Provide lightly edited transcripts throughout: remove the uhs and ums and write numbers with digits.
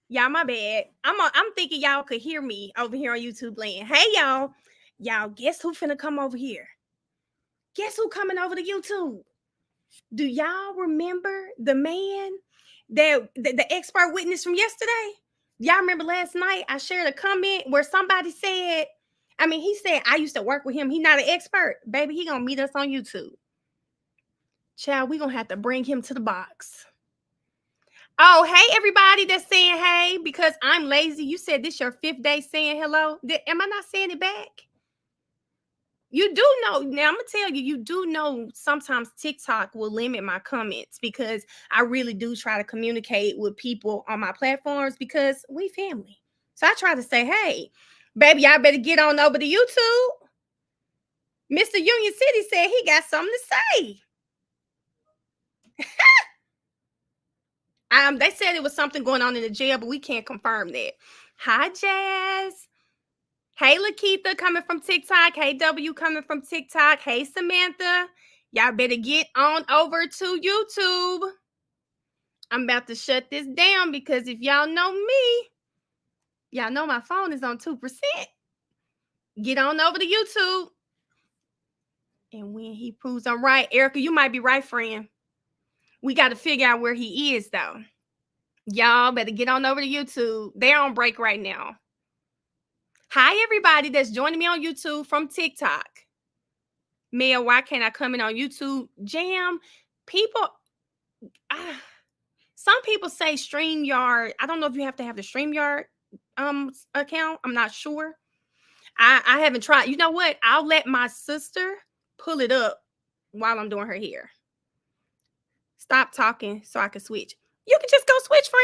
Y'all, my bad. I'm thinking y'all could hear me over here on YouTube land. Hey, y'all. Y'all, guess who finna come over here? Guess who coming over to YouTube? Do y'all remember the man that the expert witness from yesterday? Y'all remember last night I shared a comment where somebody said, I mean, he said I used to work with him. He not an expert. Baby, he gonna meet us on YouTube. Child, we gonna have to bring him to the box. Oh, hey, everybody that's saying hey, because I'm lazy. You said this your fifth day saying hello. Am I not saying it back? You do know. Now, I'm going to tell you, you do know sometimes TikTok will limit my comments because I really do try to communicate with people on my platforms because we family. So I try to say, hey, baby, y'all better get on over to YouTube. Mr. Union City said he got something to say. They said it was something going on in the jail, but we can't confirm that. Hi, Jazz. Hey, Lakeitha coming from TikTok. Hey, W coming from TikTok. Hey, Samantha. Y'all better get on over to YouTube. I'm about to shut this down because if y'all know me, y'all know my phone is on 2%. Get on over to YouTube. And when he proves I'm right, Erica, you might be right, friend. We got to figure out where he is, though. Y'all better get on over to YouTube. They're on break right now. Hi, everybody that's joining me on YouTube from TikTok. Mia, why can't I come in on YouTube? Jam, people, some people say StreamYard. I don't know if you have to have the StreamYard account. I'm not sure. I haven't tried. You know what? I'll let my sister pull it up while I'm doing her hair. Stop talking so I can switch. You can just go switch, friend.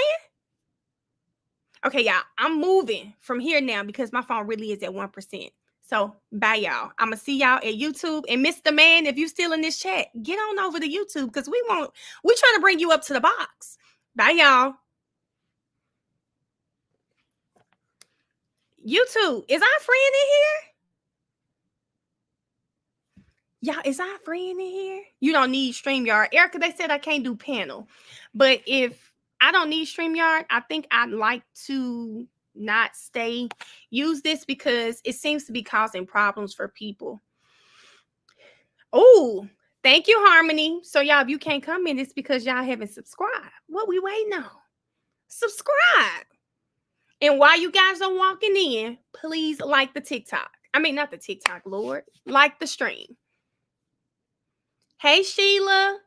Okay, y'all. I'm moving from here now because my phone really is at 1%. So bye, y'all. I'm gonna see y'all at YouTube. And Mr. Man, if you still in this chat, get on over to YouTube because we're trying to bring you up to the box. Bye, y'all. YouTube, is our friend in here? Y'all, is our friend in here? You don't need StreamYard. Erica, they said I can't do panel. But if I don't need StreamYard, I think I'd like to not use this because it seems to be causing problems for people. Oh, thank you, Harmony. So y'all, if you can't come in, it's because y'all haven't subscribed. What we waiting on? Subscribe. And while you guys are walking in, please like the TikTok. I mean, not the TikTok, Lord. Like the stream. Hey, Sheila.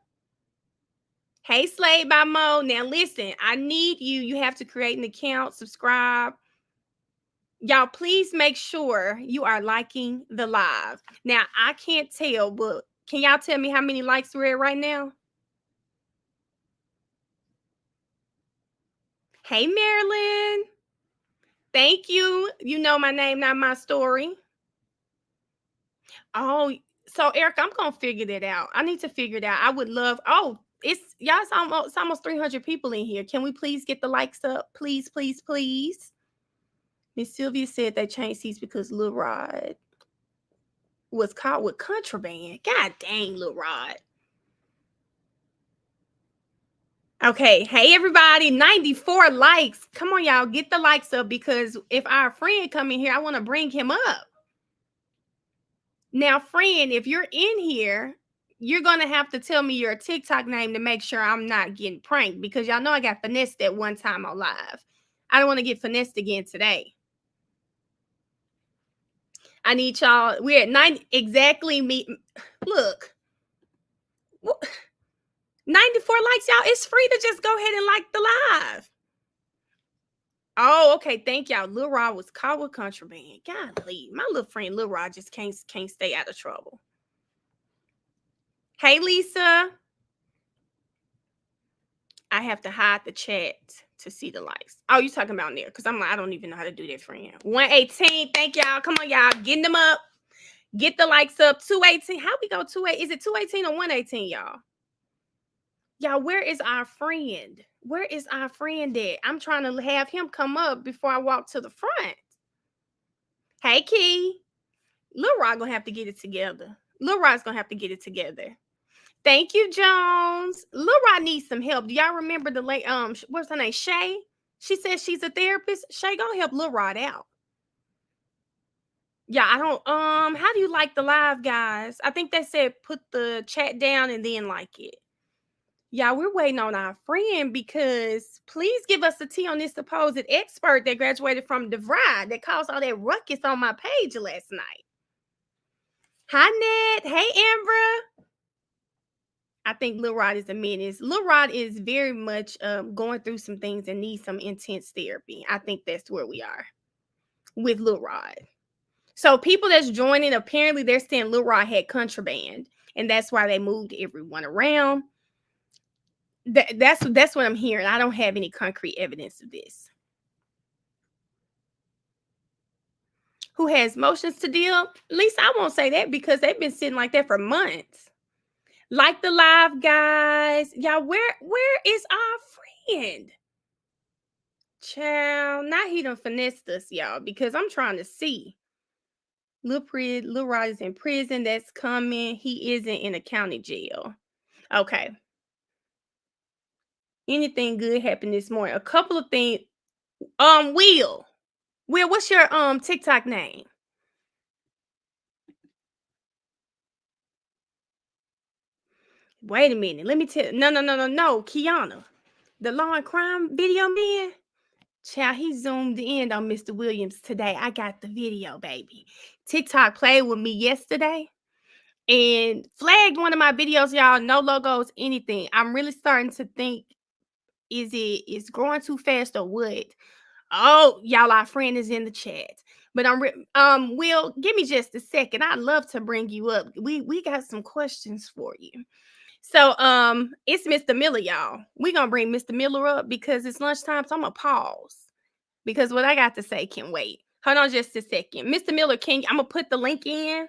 Hey, Slade by Mo. Now, listen, I need you. You have to create an account, subscribe. Y'all, please make sure you are liking the live. Now, I can't tell, but can y'all tell me how many likes we're at right now? Hey, Marilyn. Thank you. You know my name, not my story. Oh, so Erica, I'm gonna figure that out. I need to figure it out. I would love. Oh, it's y'all. It's almost 300 people in here. Can we please get the likes up, please, please, please? Miss Sylvia said they changed seats because Lil Rod was caught with contraband. God dang, Lil Rod. Okay, hey everybody, 94 likes. Come on, y'all, get the likes up because if our friend come in here, I want to bring him up. Now, friend, if you're in here, you're going to have to tell me your TikTok name to make sure I'm not getting pranked because y'all know I got finessed at one time on live. I don't want to get finessed again today. I need y'all. We're at 90 exactly. Look, 94 likes, y'all. It's free to just go ahead and like the live. Oh, okay. Thank y'all. Lil Rod was caught with contraband. Golly, my little friend Lil Rod just can't stay out of trouble. Hey, Lisa. I have to hide the chat to see the likes. Oh, you talking about there? Because I'm like, I don't even know how to do that, friend. 118. Thank y'all. Come on, y'all. Getting them up. Get the likes up. 218. How we go 28? Is it 218 or 118, y'all? Y'all, where is our friend? Where is our friend at? I'm trying to have him come up before I walk to the front. Hey, Key. Lil Rod gonna have to get it together. Lil Rod's gonna have to get it together. Thank you, Jones. Lil Rod needs some help. Do y'all remember the late what's her name? Shay? She says she's a therapist. Shay, go help Lil Rod out. Yeah, I don't how do you like the live, guys? I think they said put the chat down and then like it. Yeah, we're waiting on our friend because please give us the tea on this supposed expert that graduated from DeVry that caused all that ruckus on my page last night. Hi, Ned. Hey, Ambra. I think Lil Rod is a menace. Lil Rod is very much going through some things and needs some intense therapy. I think that's where we are with Lil Rod. So people that's joining, apparently they're saying Lil Rod had contraband, and that's why they moved everyone around. That's what I'm hearing. I don't have any concrete evidence of this. Who has motions to deal? At least I won't say that because they've been sitting like that for months. Like the live, guys. Y'all, where is our friend? Child, now he done finessed us, y'all, because I'm trying to see. Lil Rod is in prison. That's coming. He isn't in a county jail. Okay. Anything good happened this morning? A couple of things. Will, what's your TikTok name? Wait a minute. Let me tell. No, Kiana, the law and crime video man. Child, he zoomed in on Mr. Williams today. I got the video, baby. TikTok played with me yesterday and flagged one of my videos, y'all. No logos, anything. I'm really starting to think, is growing too fast or what? Oh, y'all, our friend is in the chat. But Will, give me just a second. I'd love to bring you up. We got some questions for you. So it's Mr. Miller, y'all. We're gonna bring Mr. Miller up because it's lunchtime. So I'm gonna pause because what I got to say can wait. Hold on just a second. Mr. Miller, I'm gonna put the link in.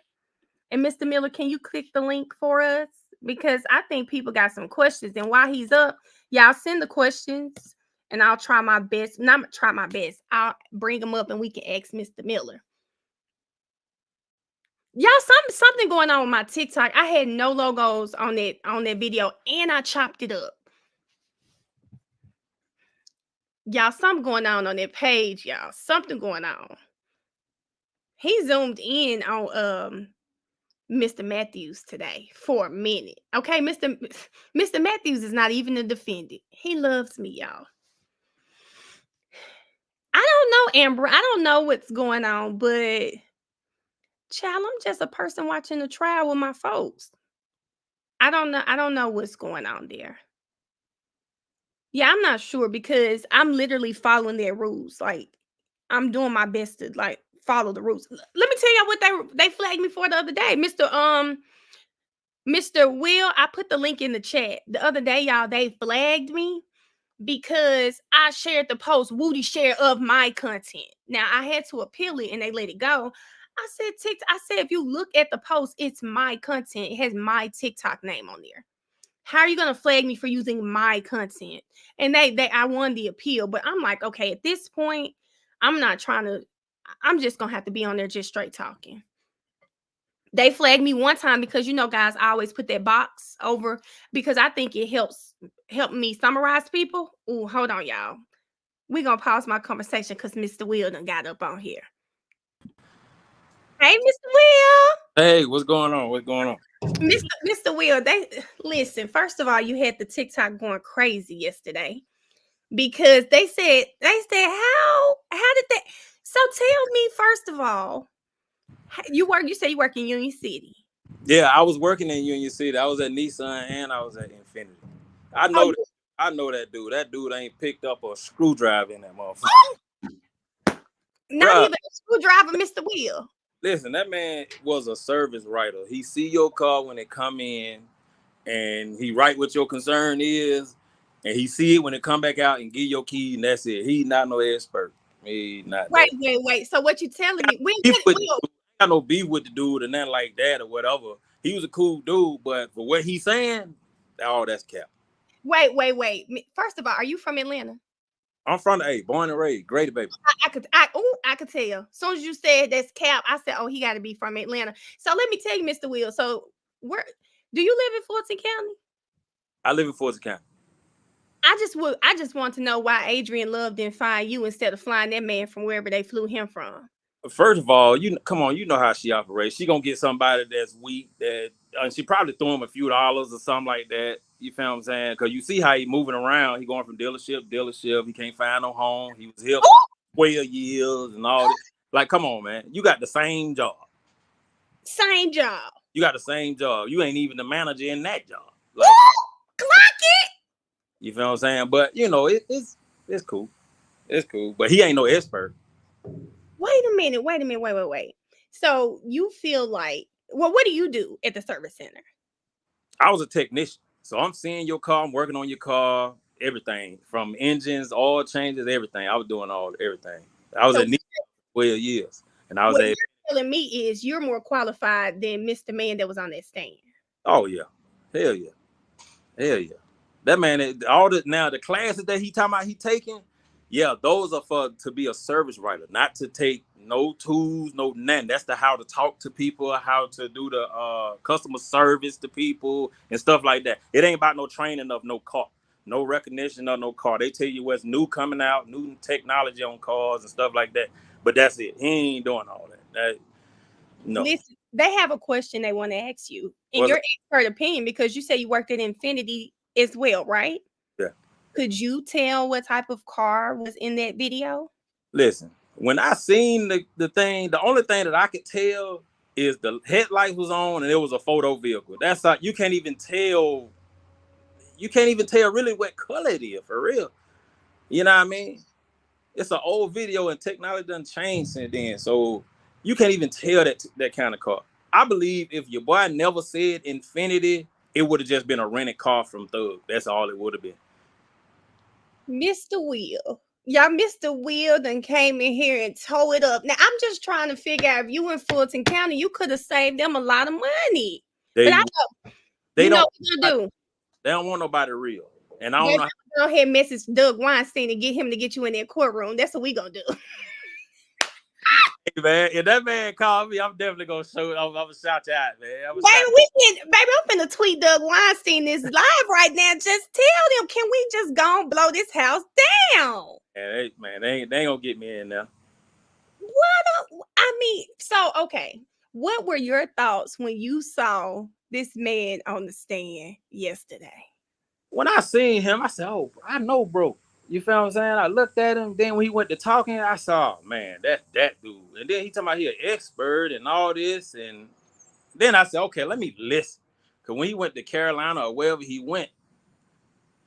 And Mr. Miller, can you click the link for us? Because I think people got some questions. And while he's up, y'all send the questions and I'll try my best. Not try my best. I'll bring them up and we can ask Mr. Miller. Y'all, something going on with my TikTok. I had no logos on that video and I chopped it up. Y'all, something going on that page, y'all. Something going on. He zoomed in on Mr. Matthews today for a minute. Okay, Mr. Matthews is not even a defendant. He loves me, y'all. I don't know, Amber. I don't know what's going on, but child, I'm just a person watching the trial with my folks. I don't know what's going on there. Yeah, I'm not sure because I'm literally following their rules. Like, I'm doing my best to like follow the rules. Let me tell y'all what they flagged me for the other day. Mr. Will, I put the link in the chat. The other day, y'all, they flagged me because I shared the post, Woody share of my content. Now I had to appeal it and they let it go. I said, if you look at the post, it's my content. It has my TikTok name on there. How are you gonna flag me for using my content? And I won the appeal, but I'm like, okay, at this point, I'm just gonna have to be on there just straight talking. They flagged me one time because guys, I always put that box over because I think it help me summarize people. Oh, hold on, y'all. We're gonna pause my conversation because Mr. Will done got up on here. Hey, Mr. Will. Hey, what's going on? Mr. Will, listen, first of all, you had the TikTok going crazy yesterday because they said how did that? So tell me, first of all, you say you work in Union City. Yeah, I was working in Union City. I was at Nissan and I was at Infinity. I know that dude. That dude ain't picked up a screwdriver in that motherfucker. Not even a screwdriver, Mr. Will. Listen, that man was a service writer. He see your car when it come in, and he write what your concern is, and he see it when it come back out and give your key, and that's it. He not no expert. He not. Wait. So what you telling me? I got no beef with the dude or nothing like that or whatever. He was a cool dude, but for what he's saying, that's cap. Wait. First of all, are you from Atlanta? I'm from born and raised, Grady, baby. I could tell. As soon as you said that's cap, I said, oh, he got to be from Atlanta. So let me tell you, Mr. Will. So where do you live in Fulton County? I live in Fulton County. I just want to know why Adrian Love didn't find you instead of flying that man from wherever they flew him from. First of all, come on, you know how she operates. She gonna get somebody that's weak, that and she probably threw him a few dollars or something like that. You feel what I'm saying? Because you see how he moving around. He going from dealership to dealership. He can't find no home. He was here for 12 years and all that. Like, come on, man. You got the same job. Same job. You got the same job. You ain't even the manager in that job. Like, clock it. You feel what I'm saying? But you know, it's cool. It's cool. But he ain't no expert. Wait a minute. Wait. So you feel like, well, what do you do at the service center? I was a technician. So I'm seeing your car, I'm working on your car, everything. From engines, oil changes, everything. I was doing everything. I was at NEPA for 12 years. And I was what you're telling me is you're more qualified than Mr. Man that was on that stand. Oh yeah. Hell yeah. Hell yeah. That man, the classes that he talking about he taking, yeah, those are to be a service writer, not to take no tools, no nothing. That's how to talk to people, how to do the customer service to people and stuff like that. It ain't about no training of no car, no recognition of no car. They tell you what's new coming out, new technology on cars and stuff like that. But that's it. He ain't doing all that. No. Listen, they have a question they want to ask you in your expert opinion, because you say you worked at Infinity as well, right? Yeah. Could you tell what type of car was in that video? Listen, when I seen the thing, the only thing that I could tell is the headlights was on and it was a photo vehicle. That's how you can't even tell. You can't even tell really what color it is for real. You know what I mean? It's an old video and technology done changed since then, so you can't even tell that kind of car. I believe if your boy never said Infinity, it would have just been a rented car from Thug. That's all it would have been. Mr. Will. Y'all, Mr. Will done came in here and tore it up. Now, I'm just trying to figure out if you in Fulton County, you could have saved them a lot of money. But I know, they know don't, what you do. They don't want nobody real. And I don't know. Go ahead and message Doug Weinstein and get him to get you in that courtroom. That's what we gonna do. Hey, man, if that man called me, I'm definitely gonna show it. I'm gonna shout you out, man. Baby, I'm finna tweet Doug Weinstein this live right now. Just tell them, can we just go and blow this house down? Yeah, they ain't gonna get me in there. Okay. What were your thoughts when you saw this man on the stand yesterday? When I seen him, I said, "Oh, I know, bro." You feel what I'm saying? I looked at him. Then when he went to talking, I saw, man, that dude. And then he talking about he an expert and all this. And then I said, okay, let me listen. Because when he went to Carolina or wherever he went,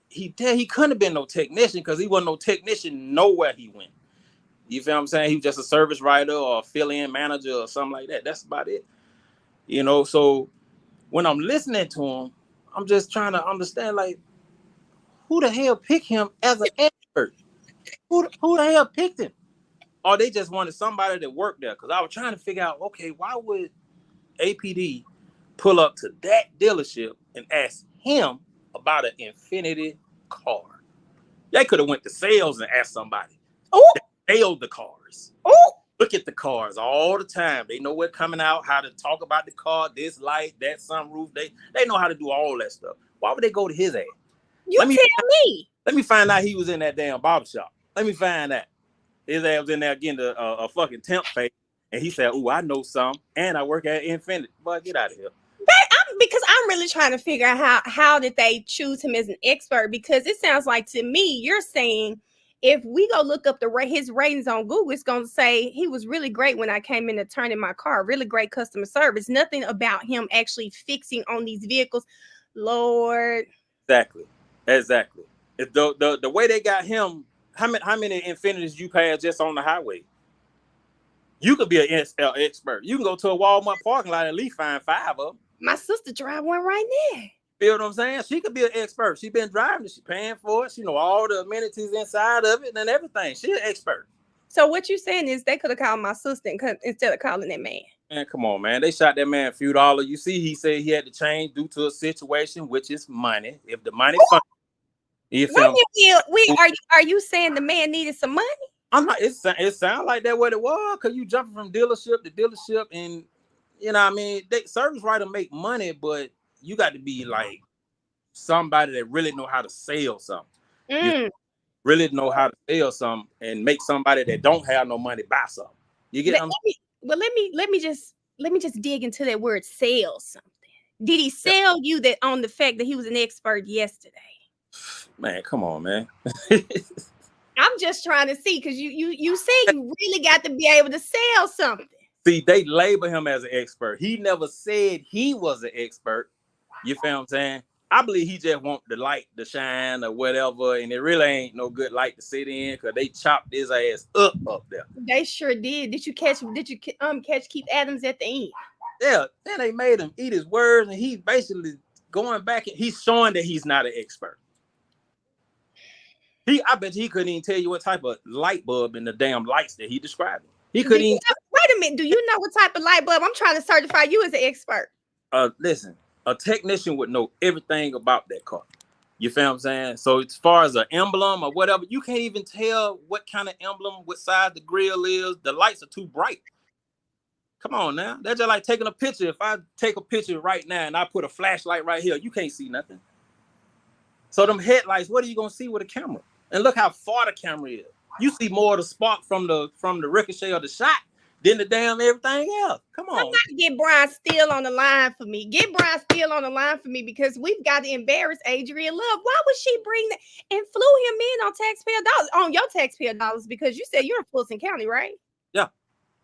he couldn't have been no technician because he wasn't no technician nowhere he went. You feel what I'm saying? He was just a service writer or a fill-in manager or something like that. That's about it. You know, so when I'm listening to him, I'm just trying to understand, like, who the hell picked him as an expert? Who the hell picked him? Or they just wanted somebody that worked there? Because I was trying to figure out, okay, why would APD pull up to that dealership and ask him about an Infinity car? They could have went to sales and asked somebody. Oh, they sell the cars. Oh, look at the cars all the time. They know what's coming out, how to talk about the car, this light, that sunroof. They know how to do all that stuff. Why would they go to his ass? Tell me. Let me find out he was in that damn barbershop. Let me find that. His ass was in there getting a fucking temp pay. And he said, "Ooh, I know some. And I work at Infinity." Boy, get out of here. Because I'm really trying to figure out how did they choose him as an expert? Because it sounds like to me, you're saying if we go look up his ratings on Google, it's going to say he was really great when I came in to turn in my car. Really great customer service. Nothing about him actually fixing on these vehicles. Lord. Exactly. The way they got him, how many Infinities you pass just on the highway? You could be an expert. You can go to a Walmart parking lot and at least find 5 of them. My sister drive one right now. Feel what I'm saying? She could be an expert. She been driving it. She paying for it. She know all the amenities inside of it and everything. She an expert. So what you saying is they could have called my sister instead of calling that man. Man, come on, man. They shot that man a few dollars. You see, he said he had to change due to a situation, which is money. If the money fund, are you saying the man needed some money? I'm not. It sounds like that what it was, because you jumping from dealership to dealership, and you know what I mean. They service writer make money, but you got to be like somebody that really know how to sell something. You really know how to sell something and make somebody that don't have no money buy something. You get them? Let me just dig into that word sell something. Did he sell you that on the fact that he was an expert yesterday? Man, come on, man. I'm just trying to see, because you say you really got to be able to sell something. See, they label him as an expert. He never said he was an expert. You feel what I'm saying? I believe he just want the light to shine or whatever, and it really ain't no good light to sit in because they chopped his ass up there. They sure did. Did you catch Keith Adams at the end? Yeah, then they made him eat his words, and he's basically going back and he's showing that he's not an expert. I bet he couldn't even tell you what type of light bulb in the damn lights that he described. He couldn't even. Wait a minute. Do you know what type of light bulb? I'm trying to certify you as an expert. Listen, a technician would know everything about that car. You feel what I'm saying? So as far as an emblem or whatever, you can't even tell what kind of emblem, what size the grill is. The lights are too bright. Come on now. That's just like taking a picture. If I take a picture right now and I put a flashlight right here, you can't see nothing. So them headlights, what are you going to see with a camera? And look how far the camera is. You see more of the spark from the ricochet of the shot than the damn everything else. Come on. Somebody get Brian Steele on the line for me. Get Brian Steele on the line for me, because we've got to embarrass Adrian Love. Why would she bring that and flew him in on taxpayer dollars, on your taxpayer dollars? Because you said you're in Fulton County, right? Yeah.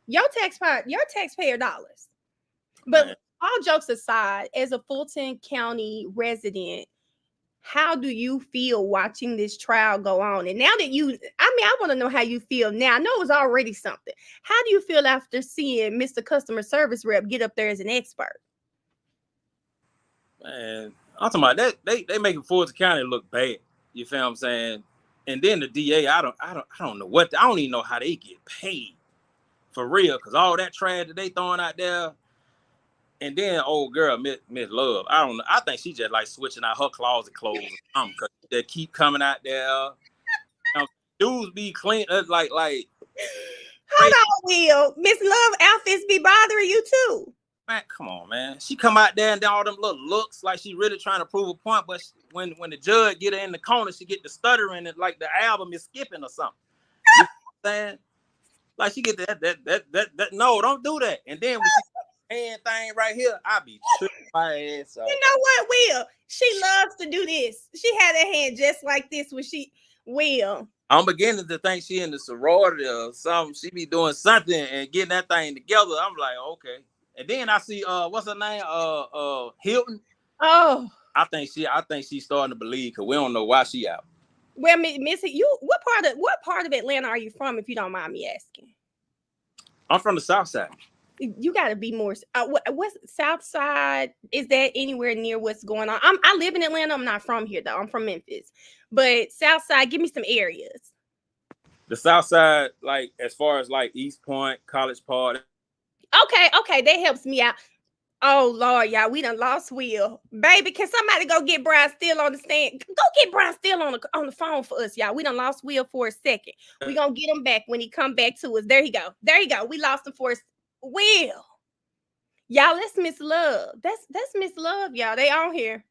Your taxpayer dollars. But all jokes aside, as a Fulton County resident, how do you feel watching this trial go on? And now that I want to know how you feel now. I know it was already something. How do you feel after seeing Mr. Customer Service Rep get up there as an expert? Man, I'm talking about that. They making Fulton County look bad. You feel what I'm saying? And then the DA, I don't know what. I don't even know how they get paid for real, because all that trash that they throwing out there. And then old girl, Miss Love, I don't know. I think she just like switching out her closet clothes or something, because they keep coming out there. Dudes be clean, like. Hold on, Will. Miss Love outfits be bothering you too. Man, come on, man. She come out there and do all them little looks like she really trying to prove a point, but when the judge get her in the corner, she get the stuttering and like the album is skipping or something. You know what I'm saying? Like she get that. No, don't do that. And then when she hand thing right here, I be tripping my ass off. You know what, Will? She loves to do this. She had her hand just like this when she Will. I'm beginning to think she in the sorority or something. She be doing something and getting that thing together. I'm like, okay. And then I see what's her name? Hilton. Oh. I think she's starting to believe, because we don't know why she out. Well, Missy, what part of Atlanta are you from, if you don't mind me asking? I'm from the South Side. You got to be more. What's South Side? Is that anywhere near what's going on? I live in Atlanta. I'm not from here though. I'm from Memphis. But South Side, give me some areas. The South Side, like as far as like East Point, College Park. Okay, that helps me out. Oh Lord, y'all, we done lost Will. Baby, can somebody go get Brian Steele on the stand? Go get Brian Steele on the phone for us, y'all. We done lost Will for a second. We gonna get him back when he come back to us. There he go. We lost him for a Will. Y'all, that's Miss Love. That's Miss Love, y'all. They on here.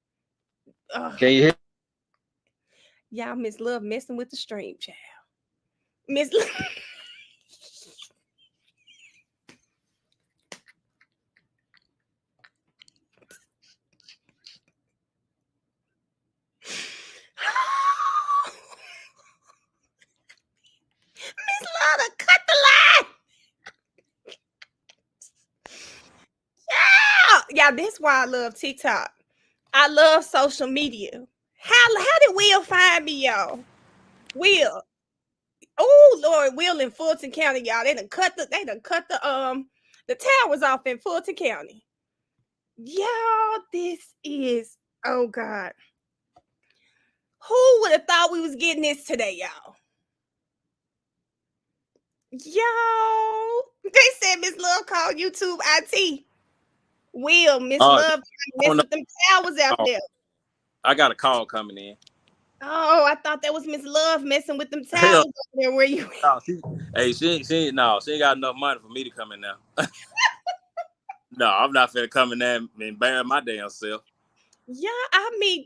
Can you hear? Y'all, Miss Love messing with the stream, child. Miss Love. Miss Love, cut the line. Yeah, that's why I love TikTok. I love social media. How did Will find me, y'all? Will. Oh Lord, Will in Fulton County, y'all. They done cut the towers off in Fulton County. Y'all, this is, oh God. Who would have thought we was getting this today, y'all? Y'all, they said Miss Love called YouTube IT. Will, Miss Love messing with them towers out there. I got a call coming in. Oh, I thought that was Miss Love messing with them towers out there. Where you? No, she ain't got enough money for me to come in now. No, I'm not finna come in there and embarrass my damn self. Yeah, I mean,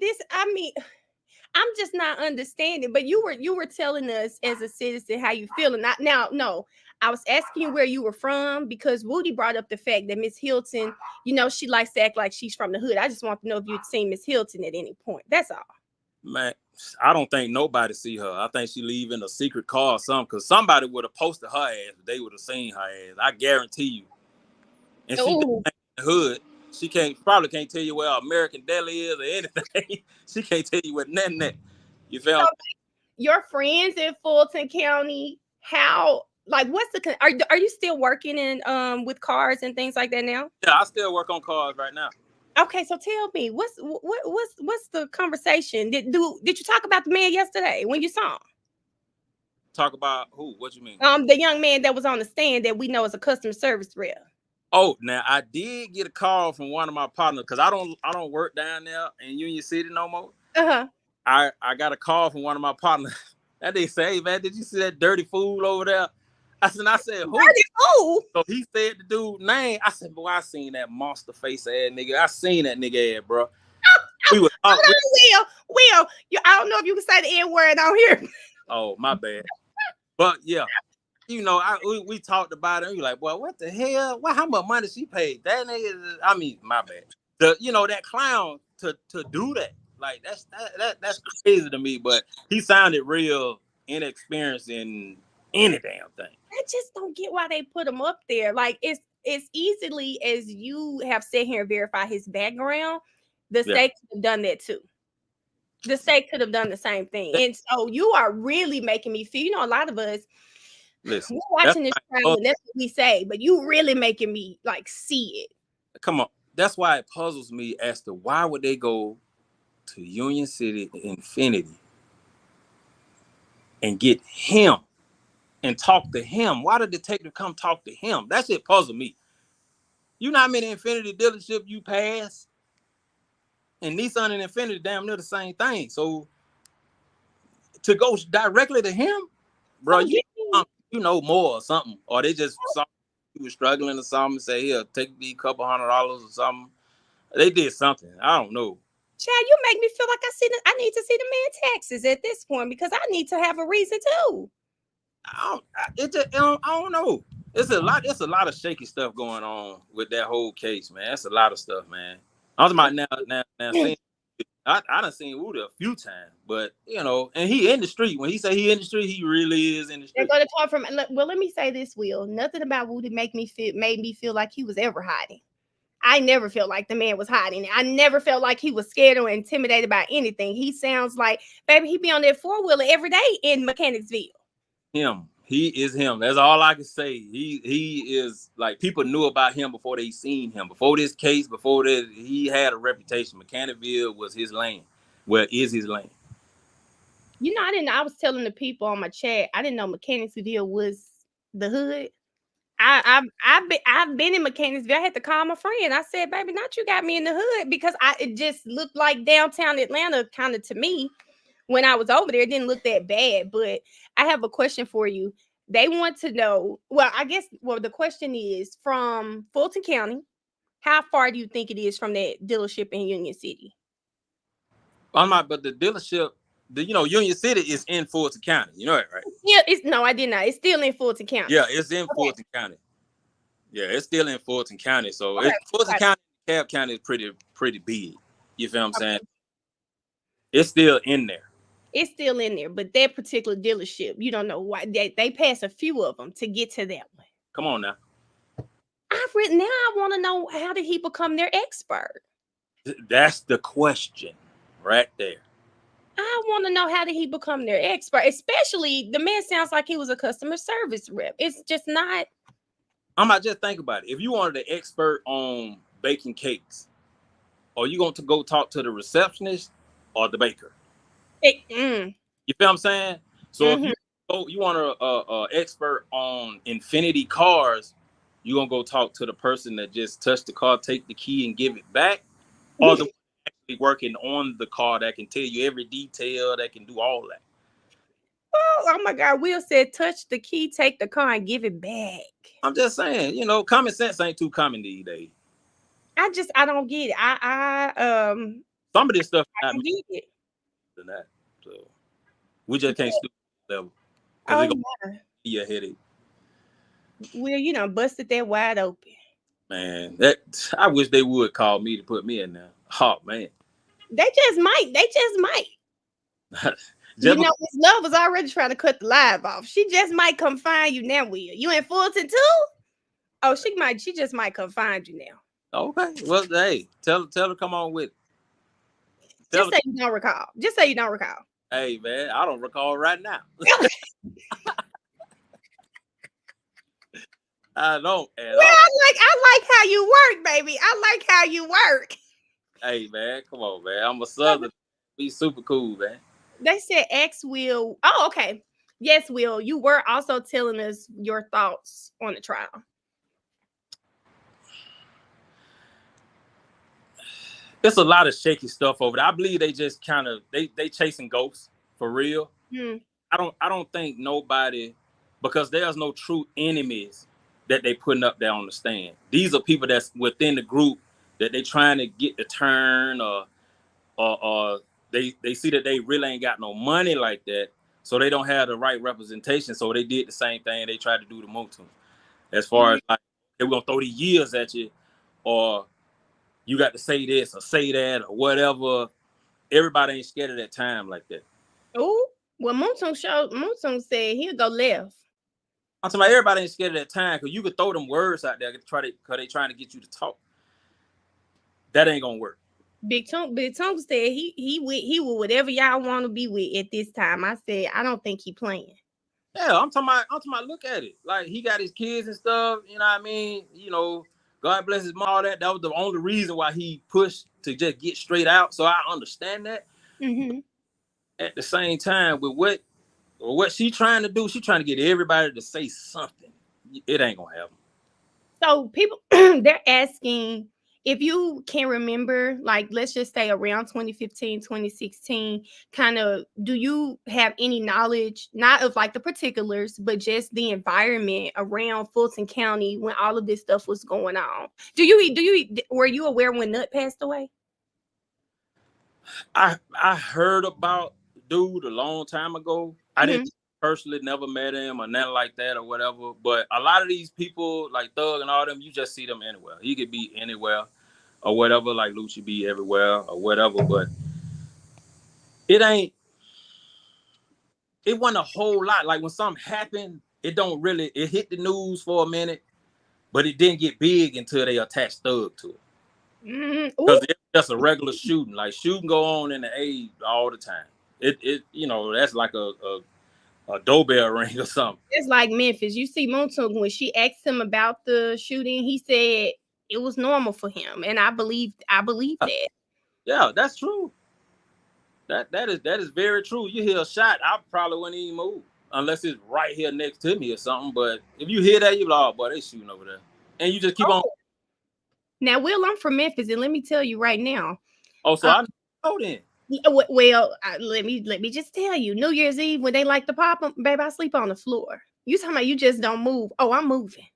I'm just not understanding. But you were telling us as a citizen how you feeling. Not now, no. I was asking you where you were from because Woody brought up the fact that Miss Hilton, she likes to act like she's from the hood. I just want to know if you'd seen Miss Hilton at any point. That's all. Man, I don't think nobody see her. I think she leave in a secret car or something, because somebody would have posted her ass. They would have seen her ass. I guarantee you. And she Oh, in the hood. She probably can't tell you where American Deli is or anything. She can't tell you what nothing that. You feel so me? your friends in Fulton County, how like what's the are you still working in with cars and things like that now? Yeah, I still work on cars right now. Okay, so tell me what's the conversation? Did you talk about the man yesterday when you saw him? Talk about who? What you mean? The young man that was on the stand that we know is a customer service rep. Oh, now I did get a call from one of my partners, because I don't work down there in Union City no more. Uh-huh. I got a call from one of my partners. That they say, hey, man, did you see that dirty fool over there? I said, who? Dirty fool. So he said the dude name. I said, boy, I seen that monster face ass nigga. I seen that nigga ass, bro. We were Hold on, Will. I don't know if you can say the N-word on here. Oh, my bad. But yeah, we talked about it. And you're like, boy, what the hell? How much money she paid? That nigga, I mean, my bad. That clown to do that. Like that's crazy to me. But he sounded real inexperienced in any damn thing. I just don't get why they put him up there. Like it's easily as you have sat here and verified his background, the state could have done that too. The state could have done the same thing. And so you are really making me feel, a lot of us, listen, we're watching this trial and that's what we say, but you really making me like see it. Come on. That's why it puzzles me as to why would they go to Union City Infinity and get him and talk to him. Why did the detective come talk to him? That shit puzzle me. You know how many Infinity dealership you pass? And Nissan and Infinity damn near the same thing. So to go directly to him, bro, you know more or something. Or they just saw you were struggling or something and say, here, take me a couple $100 or something. They did something. I don't know. Child, you make me feel like I need to see the man taxes at this point because I need to have a reason too. I don't know. It's a lot of shaky stuff going on with that whole case, man. It's a lot of stuff, man. I was about now seeing, I done seen Woody a few times, but and he in the street. When he say he in the street, he really is in the street. They're gonna talk from. Well, let me say this, Will. Nothing about Woody made me feel like he was ever hiding. I never felt like the man was hiding. I never felt like he was scared or intimidated by anything. He sounds like, baby, he be on that 4-wheeler every day in Mechanicsville. He is him. That's all I can say. He is like, people knew about him before they seen him. Before this case, before this, he had a reputation. Mechanicsville was his lane. Well, is his lane. I was telling the people on my chat, I didn't know Mechanicsville was the hood. I've been in Mechanicsville. I had to call my friend. I said, baby, not you got me in the hood, because it just looked like downtown Atlanta kind of to me. When I was over there, it didn't look that bad. But I have a question for you. They want to know, the question is, from Fulton County, how far do you think it is from that dealership in Union City? But the dealership, Union City is in Fulton County. You know that, right? Yeah, no, I did not. It's still in Fulton County. Yeah, it's in Fulton County. Yeah, it's still in Fulton County. So Fulton County, Cobb County is pretty big. You feel what I'm saying? It's still in there. It's still in there, but that particular dealership, you don't know why they pass a few of them to get to that one. Come on now. Now I want to know, how did he become their expert? That's the question right there. I want to know, how did he become their expert? Especially, the man sounds like he was a customer service rep. It's just not. I might just think about it. If you wanted an expert on baking cakes, are you going to go talk to the receptionist or the baker? You feel what I'm saying? So if you want a expert on Infinity cars, you gonna go talk to the person that just touched the car, take the key, and give it back, or the one actually working on the car that can tell you every detail, that can do all that. Oh my God! Will said, "Touch the key, take the car, and give it back." I'm just saying, common sense ain't too common these days. I don't get it. Some of this stuff I don't get it. Than that. So we just can't stoop to that level because Oh it's gonna yeah. be a headache. Well, you know, busted that wide open. Man, that I wish they would call me to put me in there. Oh man. They just might. They just might. You Just know, Miss Love was already trying to cut the live off. She just might come find you now, Will. You in Fulton too? Oh, she might. She just might come find you now. okay. Well, hey, tell her come on with it. Tell Just her, say you don't recall. Just say you don't recall. hey man, I don't recall right now. I don't at Well, all. I like how you work, baby. I like how you work. Hey man, come on, man. I'm a Southern. Be super cool, man. They said X Will. Oh, okay. Yes, Will. You were also telling us your thoughts on the trial. It's a lot of shaky stuff over there. I believe they just kind of they chasing ghosts for real. Hmm. I don't think nobody, because there's no true enemies that they putting up there on the stand. These are people that's within the group that they trying to get the turn, or they see that they really ain't got no money like that, so they don't have the right representation. So they did the same thing they tried to do to Motu. As far as like, hey, we're gonna throw these years at you, or you got to say this or say that or whatever. Everybody ain't scared of that time like that. Oh, well, Moontung said he'll go left. I'm talking about everybody ain't scared of that time because you could throw them words out there because they trying to get you to talk. That ain't gonna work. Big Tongue said he will whatever y'all want to be with at this time. I said I don't think he playing. Yeah, I'm talking about look at it. Like he got his kids and stuff, you know what I mean? You know, God bless his mom, all that. That was the only reason why he pushed to just get straight out. So I understand that. Mm-hmm. At the same time, with what she trying to do, she trying to get everybody to say something. It ain't gonna happen. So people they're asking if you can remember, like let's just say around 2015, 2016, kind of do you have any knowledge, not of like the particulars, but just the environment around Fulton County when all of this stuff was going on? Were you aware when Nut passed away? I heard about dude a long time ago. I Mm-hmm. didn't personally never met him or nothing like that or whatever. But a lot of these people like Thug and all them, you just see them anywhere. He could be anywhere or whatever, like Lucci be everywhere or whatever. But it ain't. It wasn't a whole lot. Like when something happened, it don't really. It hit the news for a minute, but it didn't get big until they attached Thug to it. Mm-hmm. Because it's just a regular shooting. Like shooting go on in the A all the time. It you know that's like a doorbell ring or something. It's like Memphis. You see Montung when she asked him about the shooting, he said it was normal for him, and I believe that. Yeah, that's true. That is very true. You hear a shot, I probably wouldn't even move unless it's right here next to me or something. But if you hear that, you're like, oh boy, they shooting over there, and you just keep on. Oh, now, Will, I'm from Memphis, and let me tell you right now. Oh, so I know then. Well, let me just tell you, New Year's Eve when they like to pop them, babe, I sleep on the floor. You talking about you just don't move? Oh, I'm moving.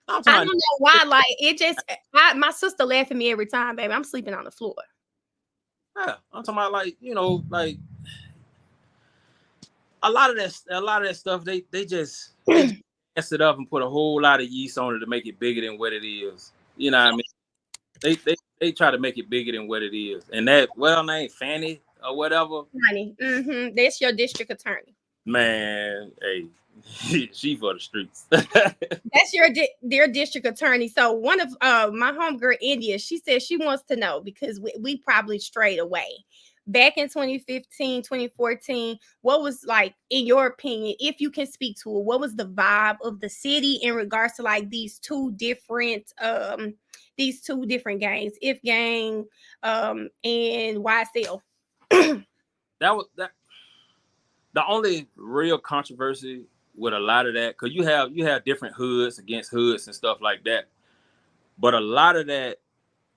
I'm I talking don't know why. Like it just, my sister laugh at me every time, baby. I'm sleeping on the floor. yeah, I'm talking about like like a lot of that stuff. They just mess it up and put a whole lot of yeast on it to make it bigger than what it is. You know what I mean? They try to make it bigger than what it is, and that well name Fanny or whatever. Honey, that's your district attorney. Man, hey, she for the streets. That's their district attorney. So one of my homegirl India, she said she wants to know because we probably strayed away. Back in 2015, 2014, what was like, in your opinion, if you can speak to it, what was the vibe of the city in regards to like these two different gangs, If Gang and YSL? That was that. The only real controversy with a lot of that, because you have different hoods against hoods and stuff like that, but a lot of that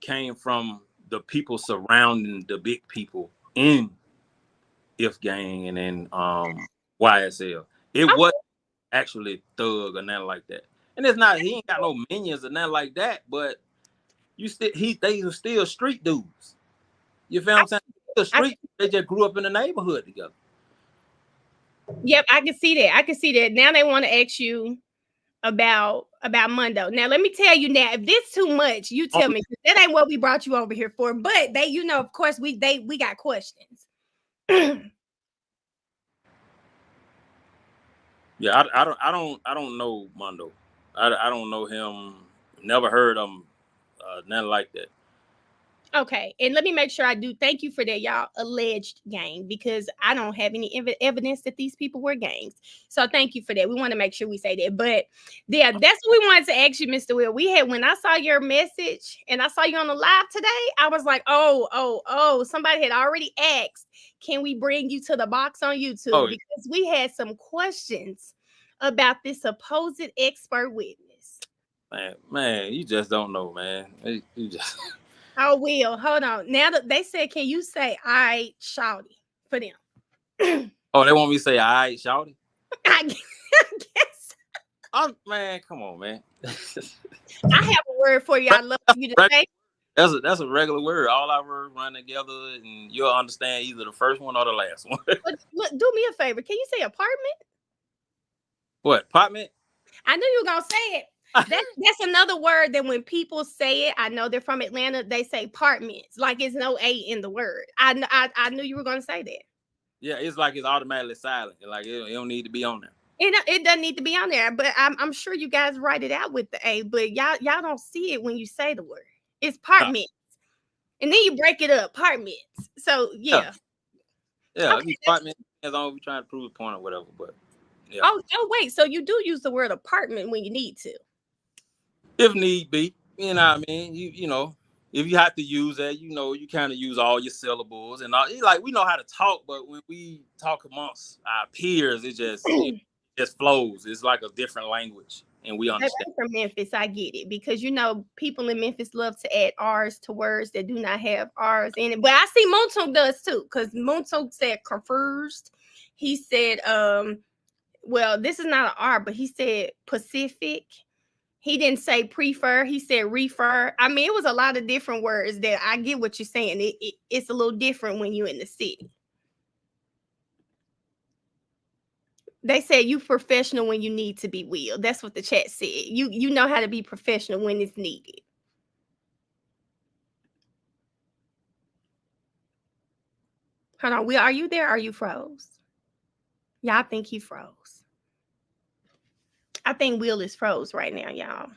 came from the people surrounding the big people in If Gang and in YSL. It Okay. was actually Thug or nothing like that. And it's not, he ain't got no minions or nothing like that, but they were still street dudes. You feel what I'm saying? The street, they just grew up in the neighborhood together. Yep, I can see that. I can see that. Now they want to ask you about Mundo. Now let me tell you now, if this too much, you tell me. That ain't what we brought you over here for. But they, of course, we got questions. Yeah, I don't know Mondo. I don't know him. Never heard of him. Nothing like that. Okay, and let me make sure I do. Thank you for that, y'all. Alleged gang, because I don't have any evidence that these people were gangs. So thank you for that. We want to make sure we say that. But yeah, that's what we wanted to ask you, Mr. Will. We had, when I saw your message and I saw you on the live today, I was like, oh, somebody had already asked, can we bring you to the box on YouTube? Because we had some questions about this supposed expert witness. Man, you just don't know, man. You just. Oh, Will, hold on. Now that they said, can you say "I shouty" for them? Oh, they want me to say "I shouty"? I guess. Man, come on, man. I have a word for you. I love you to say. That's a regular word. All our words run together, and you'll understand either the first one or the last one. But look, do me a favor. Can you say apartment? What, apartment? I knew you were gonna say it. That's another word that when people say it, I know they're from Atlanta, they say apartments. Like it's no A in the word. I knew you were gonna say that. Yeah, it's like it's automatically silent. Like it don't need to be on there. It doesn't need to be on there, but I'm sure you guys write it out with the A, but y'all don't see it when you say the word. It's apartments. And then you break it up, apartments. So yeah. Yeah, okay, apartment as long as we're trying to prove a point or whatever. But yeah. Oh wait, so you do use the word apartment when you need to. If need be. You know what I mean? You know, if you have to use that, you kind of use all your syllables and all. Like we know how to talk, but when we talk amongst our peers, it just flows. It's like a different language, and we understand. I'm from Memphis, I get it, because people in Memphis love to add R's to words that do not have R's in it. But I see Montok does too, because Montok said confused. He said, well, this is not an R, but he said Pacific. He didn't say prefer. He said refer. I mean, it was a lot of different words that I get what you're saying. It's a little different when you're in the city. They said you professional when you need to be, Will. That's what the chat said. You know how to be professional when it's needed. Hold on, Will, are you there? Or are you froze? Yeah, I think he froze. I think Will is froze right now, y'all.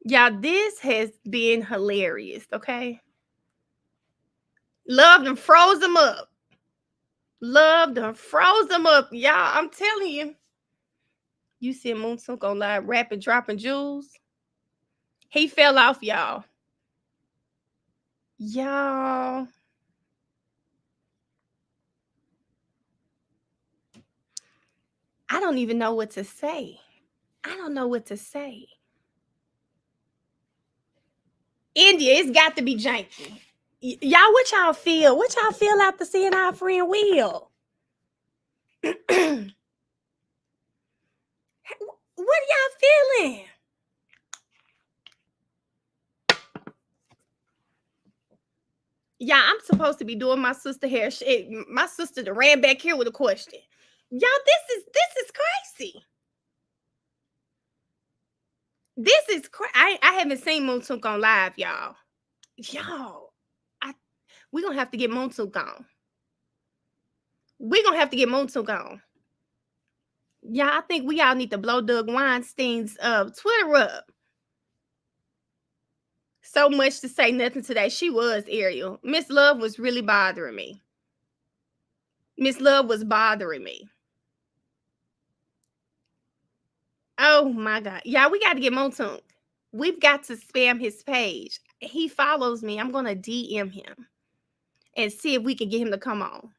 Y'all, this has been hilarious, okay? Loved and froze them up. Loved and froze them up, y'all. I'm telling you. You see Moonsook on live rapping, dropping jewels. He fell off, y'all. Y'all. I don't even know what to say. I don't know what to say. India, it's got to be janky. Y'all, what y'all feel? What y'all feel after seeing our friend Will? What are y'all feeling? Yeah, I'm supposed to be doing my sister hair. My sister that ran back here with a question. Y'all, this is crazy. This is crazy. I haven't seen Moonsook on live, y'all. We're gonna have to get Moonsook on. We're gonna have to get Moonsook on. Yeah, I think we all need to blow Doug Weinstein's Twitter up. So much to say, nothing today. She was, Ariel. Miss Love was really bothering me. Miss Love was bothering me. Oh my God. Yeah, we got to get Moonsook. We've got to spam his page. He follows me. I'm going to DM him and see if we can get him to come on.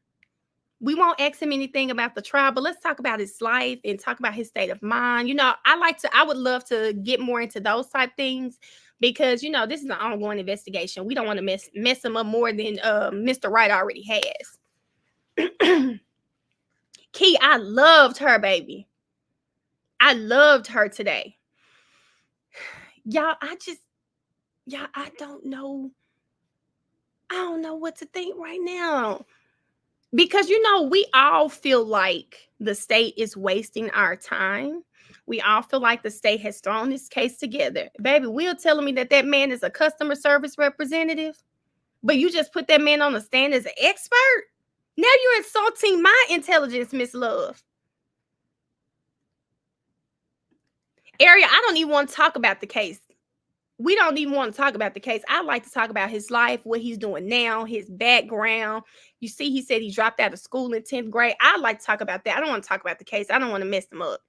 We won't ask him anything about the trial, but let's talk about his life and talk about his state of mind. I would love to get more into those type things because, this is an ongoing investigation. We don't want to mess him up more than Mr. Wright already has. Key, I loved her, baby. I loved her today. Y'all, I don't know. I don't know what to think right now. Because we all feel like the state is wasting our time. We all feel like the state has thrown this case together. Baby, Will telling me that that man is a customer service representative, but you just put that man on the stand as an expert? Now you're insulting my intelligence, Miss Love. Ariel, I don't even want to talk about the case. We don't even want to talk about the case. I'd like to talk about his life, what he's doing now, his background. You see, he said he dropped out of school in 10th grade. I'd like to talk about that. I don't want to talk about the case. I don't want to mess him up.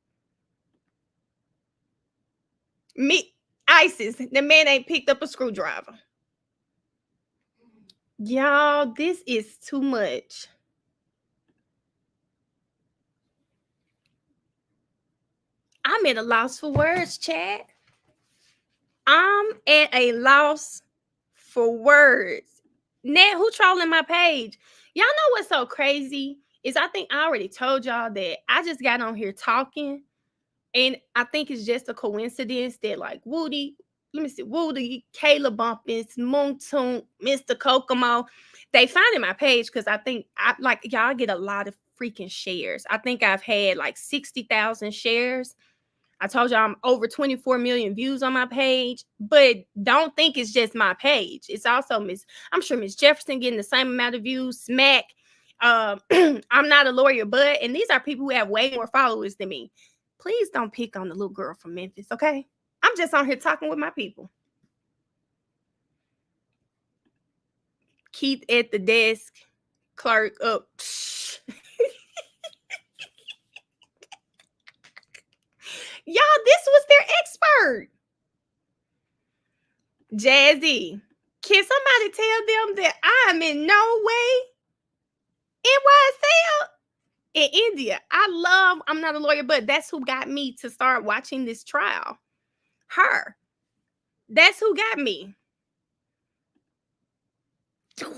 Me, ISIS, the man ain't picked up a screwdriver. Y'all, this is too much. I'm at a loss for words, Chad. I'm at a loss for words. Nat, who trolling my page? Y'all know what's so crazy is I think I already told y'all that I just got on here talking, and I think it's just a coincidence that like Woody, Kayla Bumpins, Moontoon, Mr. Kokomo, they found in my page because I think y'all get a lot of freaking shares. I think I've had like 60,000 shares. I told y'all I'm over 24 million views on my page, but don't think it's just my page. It's also I'm sure Miss Jefferson getting the same amount of views. Smack, I'm not a lawyer, but, and these are people who have way more followers than me. Please don't pick on the little girl from Memphis, okay? I'm just on here talking with my people. Keith at the desk, clerk up. Y'all, this was their expert. Jazzy, can somebody tell them that I'm in no way in YSL in India? I'm not a lawyer, but that's who got me to start watching this trial. Her. That's who got me. Will,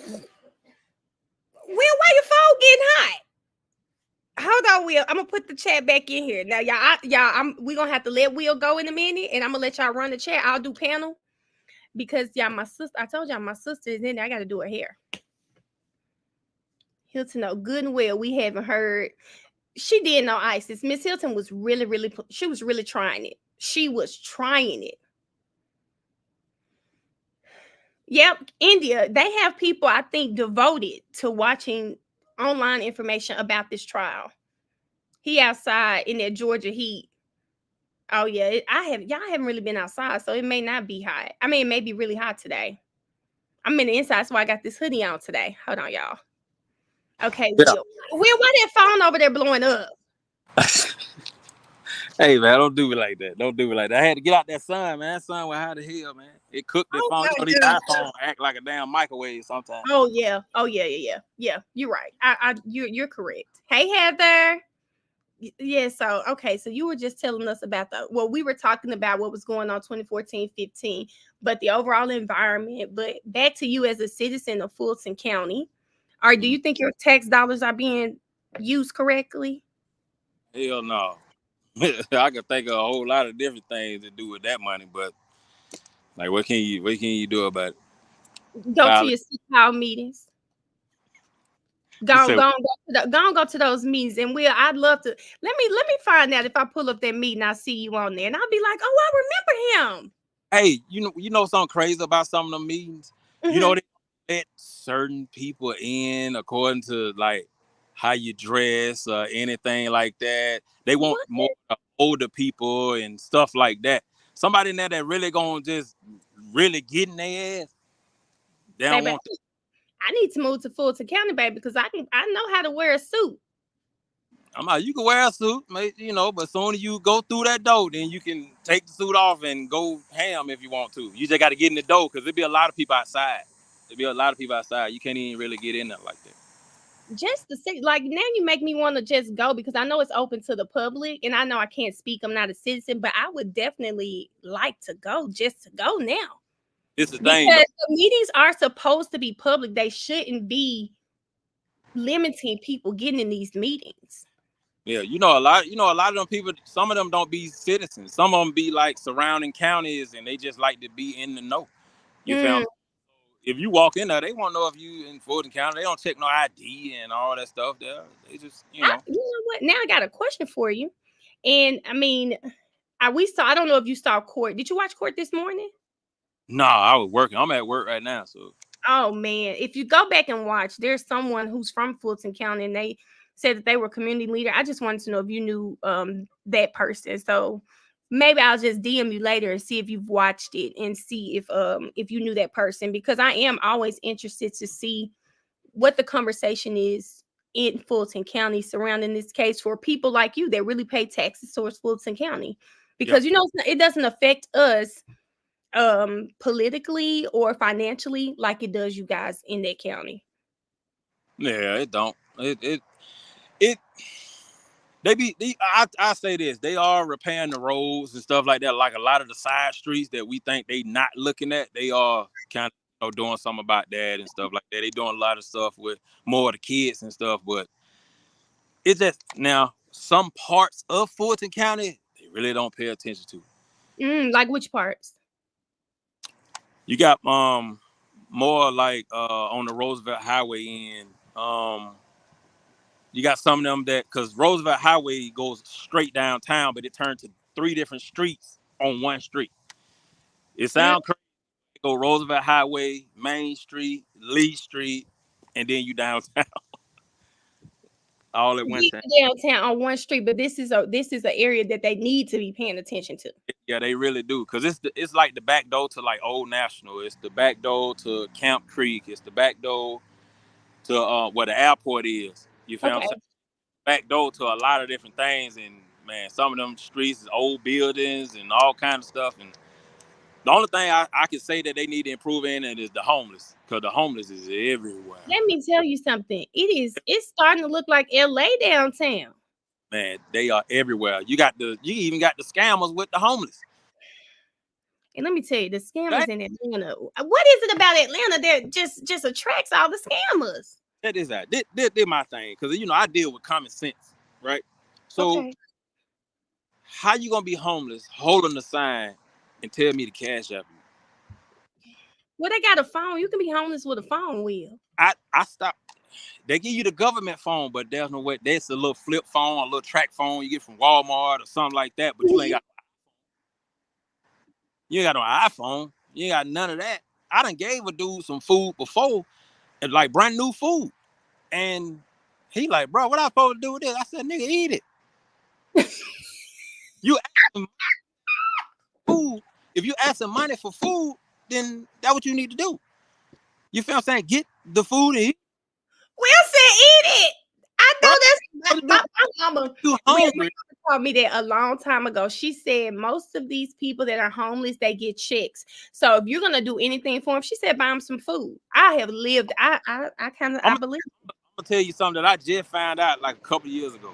why your phone getting hot? Hold on, Will. I'm gonna put the chat back in here. Now, we're gonna have to let Will go in a minute, and I'm gonna let y'all run the chat. I'll do panel because my sister, I told y'all my sister is in there. I gotta do her hair. Hilton, know good and well, we haven't heard. She did know ISIS. Miss Hilton was she was really trying it. She was trying it. Yep, India, they have people, I think, devoted to watching online information about this trial. He outside in that Georgia heat. Oh yeah, y'all haven't really been outside, so it may not be hot. I mean, it may be really hot today. I'm in the inside, so I got this hoodie on today. Hold on, y'all. Okay, Yeah. Will, why that phone over there blowing up? Hey man, don't do it like that. Don't do it like that. I had to get out that sun, man. That sun was hot as hell, man. It cooked the phone. You know, these iPhones act like a damn microwave sometimes. Oh yeah. Yeah. You're right. You're correct. Hey Heather. Yeah, so okay, so you were just telling us about we were talking about what was going on 2014-15, but the overall environment. But back to you as a citizen of Fulton County, do you think your tax dollars are being used correctly? Hell no. I could think of a whole lot of different things to do with that money, but like, what can you do about it? Go to your city hall meetings. Go to those meetings, and I'd love to let me find out if I pull up that meeting, I'll see you on there, and I'll be like, oh, I remember him. Hey, you know something crazy about some of them meetings? Mm-hmm. You know, they let certain people in according to like how you dress or anything like that. They want more older people and stuff like that. Somebody in there that really gonna just really get in their ass. They don't want to. I need to move to Fulton County, baby, because I know how to wear a suit. You can wear a suit, you know, but soon as you go through that door, then you can take the suit off and go ham if you want to. You just got to get in the door because there'll be a lot of people outside. You can't even really get in there like that. Just to say, like, now you make me want to just go because I know it's open to the public, and I know I can't speak. I'm not a citizen, but I would definitely like to go just to go now. It's the thing, because the meetings are supposed to be public. They shouldn't be limiting people getting in these meetings. Yeah, a lot of them people, some of them don't be citizens. Some of them be like surrounding counties and they just like to be in the know. You feel me? if you walk in there, they won't know if you in Fulton County. They don't check no ID and all that stuff there. They just, You know what? Now I got a question for you. And I mean, I don't know if you saw Court. Did you watch Court this morning? No, I was working. I'm at work right now, so. Oh man, if you go back and watch, there's someone who's from Fulton County, and they said that they were community leader. I just wanted to know if you knew that person. So maybe I'll just DM you later and see if you've watched it and see if you knew that person, because I am always interested to see what the conversation is in Fulton County surrounding this case for people like you that really pay taxes towards Fulton County, because it doesn't affect us politically or financially like it does you guys in that county. Yeah, it don't. It I say this, they are repairing the roads and stuff like that. Like a lot of the side streets that we think they not looking at, they are kind of doing something about that and stuff like that. They doing a lot of stuff with more of the kids and stuff, but it's just now some parts of Fulton County they really don't pay attention to. Like which parts? You got more like on the Roosevelt Highway end. You got some of them that, because Roosevelt Highway goes straight downtown, but it turns to 3 different streets on one street. It sounds crazy. Go Roosevelt Highway, Main Street, Lee Street, and then you downtown. All at one time. Downtown on one street, but this is an area that they need to be paying attention to. Yeah, they really do, because it's like the back door to like Old National. It's the back door to Camp Creek. It's the back door to where the airport is. You feel what I'm saying? Back door to a lot of different things, and man, some of them streets is old buildings and all kind of stuff. And the only thing I can say that they need to improve in it is the homeless, because the homeless is everywhere. Let me tell you something. It's starting to look like LA downtown. Man, they are everywhere. You even got the scammers with the homeless. And let me tell you, the scammers in Atlanta. What is it about Atlanta that just attracts all the scammers? That is that. This my thing, because I deal with common sense, right? So how you gonna be homeless, holding the sign, and tell me to cash up you? Well, they got a phone. You can be homeless with a phone, Will. I stopped. They give you the government phone, but there's no way. That's a little flip phone, a little track phone you get from Walmart or something like that. But you ain't got no iPhone. You ain't got none of that. I done gave a dude some food before, and like brand new food, and he like, bro, what I supposed to do with this? I said, nigga, eat it. You asking food. If you asking money for food, then that's what you need to do. You feel what I'm saying? Get the food and eat. Will said eat it. I know that's my mama. You hungry? Told me that a long time ago. She said most of these people that are homeless, they get checks. So if you're gonna do anything for them, she said buy them some food. I have lived. I believe. I'm gonna tell you something that I just found out like a couple years ago.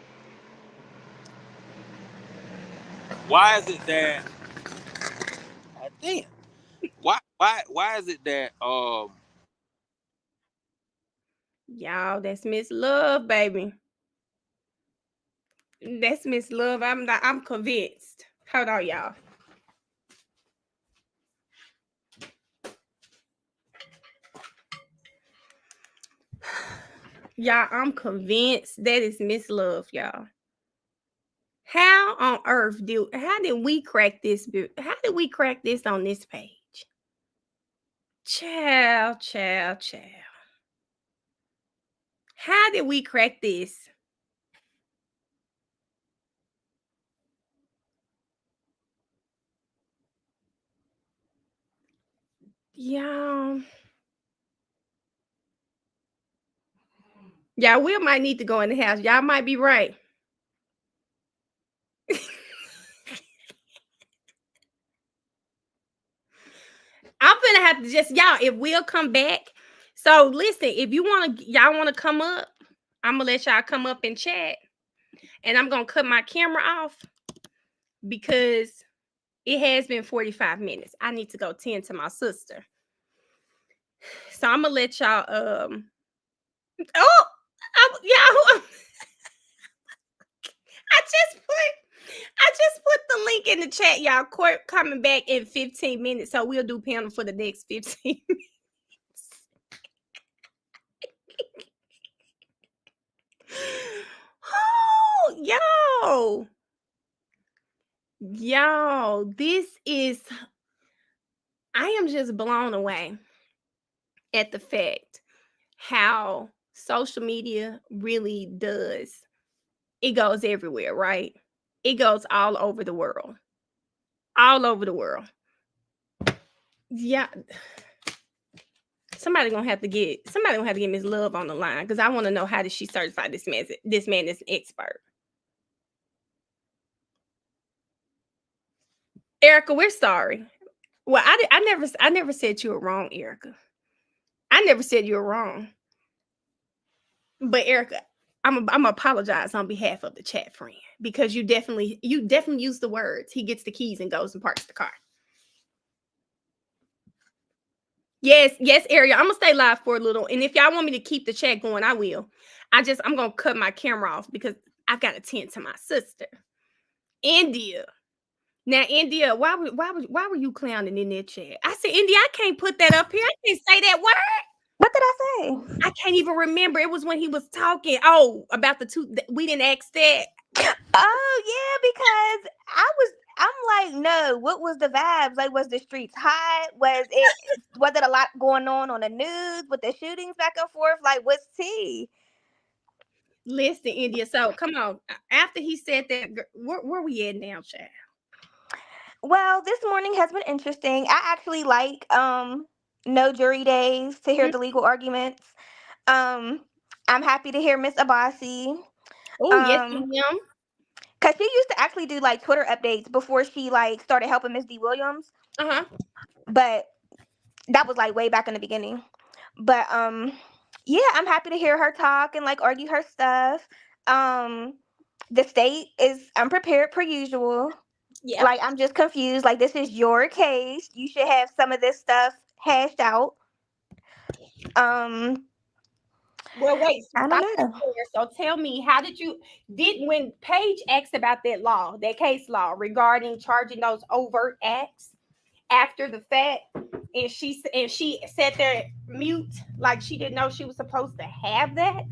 Why is it that? Damn. Why is it that? Y'all, that's Miss Love, baby. That's Miss Love. I'm convinced. Hold on, y'all. Y'all, I'm convinced that is Miss Love, y'all. How on earth how did we crack this? How did we crack this on this page? Child. How did we crack this? Y'all, we might need to go in the house. Y'all might be right. I'm gonna have to if we'll come back. So listen, if y'all want to come up, I'm gonna let y'all come up and chat, and I'm gonna cut my camera off because it has been 45 minutes. I need to go tend to my sister. So I'm gonna let y'all I just put the link in the chat, y'all. Court coming back in 15 minutes. So we'll do panel for the next 15 minutes. Y'all, this is, I am just blown away at the fact how social media really does. It goes everywhere, right? It goes all over the world. All over the world. Yeah. Somebody gonna have to get Miss Love on the line, because I want to know, how did she certify this man? This man is an expert. Erica, we're sorry. Well, I never said you were wrong, Erica. I never said you were wrong. But Erica, I'm apologize on behalf of the chat friend, because you definitely use the words. He gets the keys and goes and parks the car. Yes, Ariel. I'm gonna stay live for a little, and if y'all want me to keep the chat going, I will. I'm gonna cut my camera off because I've got to tend to my sister, India. Now, India, why were you clowning in that chat? I said, India, I can't put that up here. I can't say that word. What did I say? I can't even remember. It was when he was talking. Oh, about the two. We didn't ask that. Oh yeah, because I'm like, no, what was the vibes? Like, was the streets hot? Was it a lot going on the news with the shootings back and forth? Like, what's tea? Listen, India. So come on. After he said that, where we at now, child? Well, this morning has been interesting. I actually like no jury days to hear the legal arguments. Um, I'm happy to hear Miss Abasi. Oh, yes, Um, ma'am. Cause she used to actually do like Twitter updates before she like started helping Miss D Williams. Uh-huh. But that was like way back in the beginning. But yeah, I'm happy to hear her talk and like argue her stuff. The state is unprepared per usual. Yeah. Like, I'm just confused. Like, this is your case. You should have some of this stuff hashed out. Um, Well, wait. I Stop don't right know. there. So tell me, how did you when Paige asked about that case law regarding charging those overt acts after the fact, and she sat there mute like she didn't know she was supposed to have that.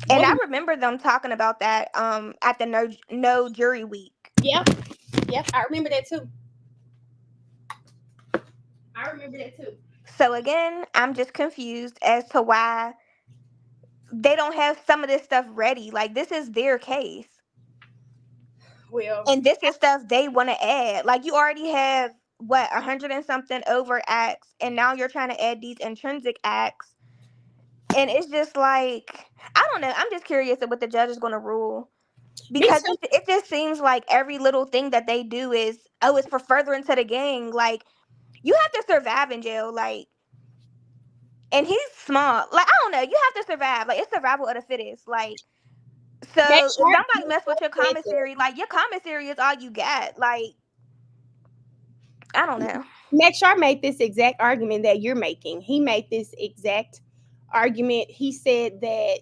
And What? I remember them talking about that at the no jury week. Yep, I remember that too. I remember that too. So again, I'm just confused as to why they don't have some of this stuff ready. Like, this is their case. Well, And this is stuff they want to add. Like, you already have what, 100 and something over acts, and now you're trying to add these intrinsic acts. And it's just like, I don't know. I'm just curious of what the judge is going to rule, me because too. it just seems like every little thing that they do is, oh, it's for furtherance of the gang. Like, you have to survive in jail. Like, and he's small. Like, I don't know. You have to survive. Like, it's survival of the fittest. Like, so Make if sure somebody mess with your commissary, like, your commissary is all you got. Like, I don't know. Make made this exact argument that you're making. He made this exact argument. He said that,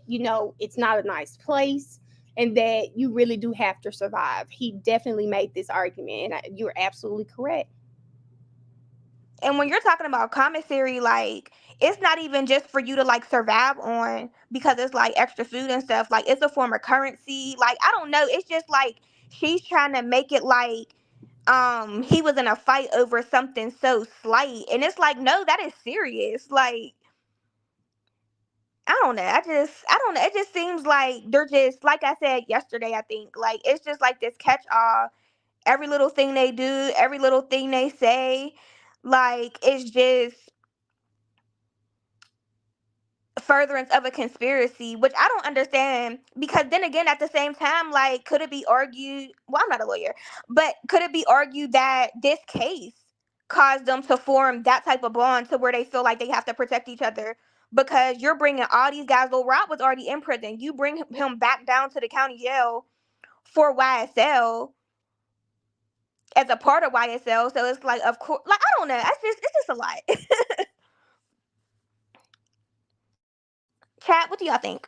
it's not a nice place and that you really do have to survive. He definitely made this argument, and you're absolutely correct. And when you're talking about commissary, like, it's not even just for you to like survive on, because it's like extra food and stuff. Like, it's a form of currency. Like, I don't know. It's just like she's trying to make it like he was in a fight over something so slight. And it's like, no, that is serious. Like, I don't know. I don't know. It just seems like they're just, like I said yesterday, I think, like, it's just like this catch all. Every little thing they do, every little thing they say, like, it's just furtherance of a conspiracy, which I don't understand. Because then again, at the same time, like, could it be argued? Well, I'm not a lawyer, but could it be argued that this case caused them to form that type of bond to where they feel like they have to protect each other? Because you're bringing all these guys. Lil Rob was already in prison. You bring him back down to the county jail for YSL as a part of YSL. So it's like, of course, like, I don't know. It's just a lot. Chat, what do y'all think?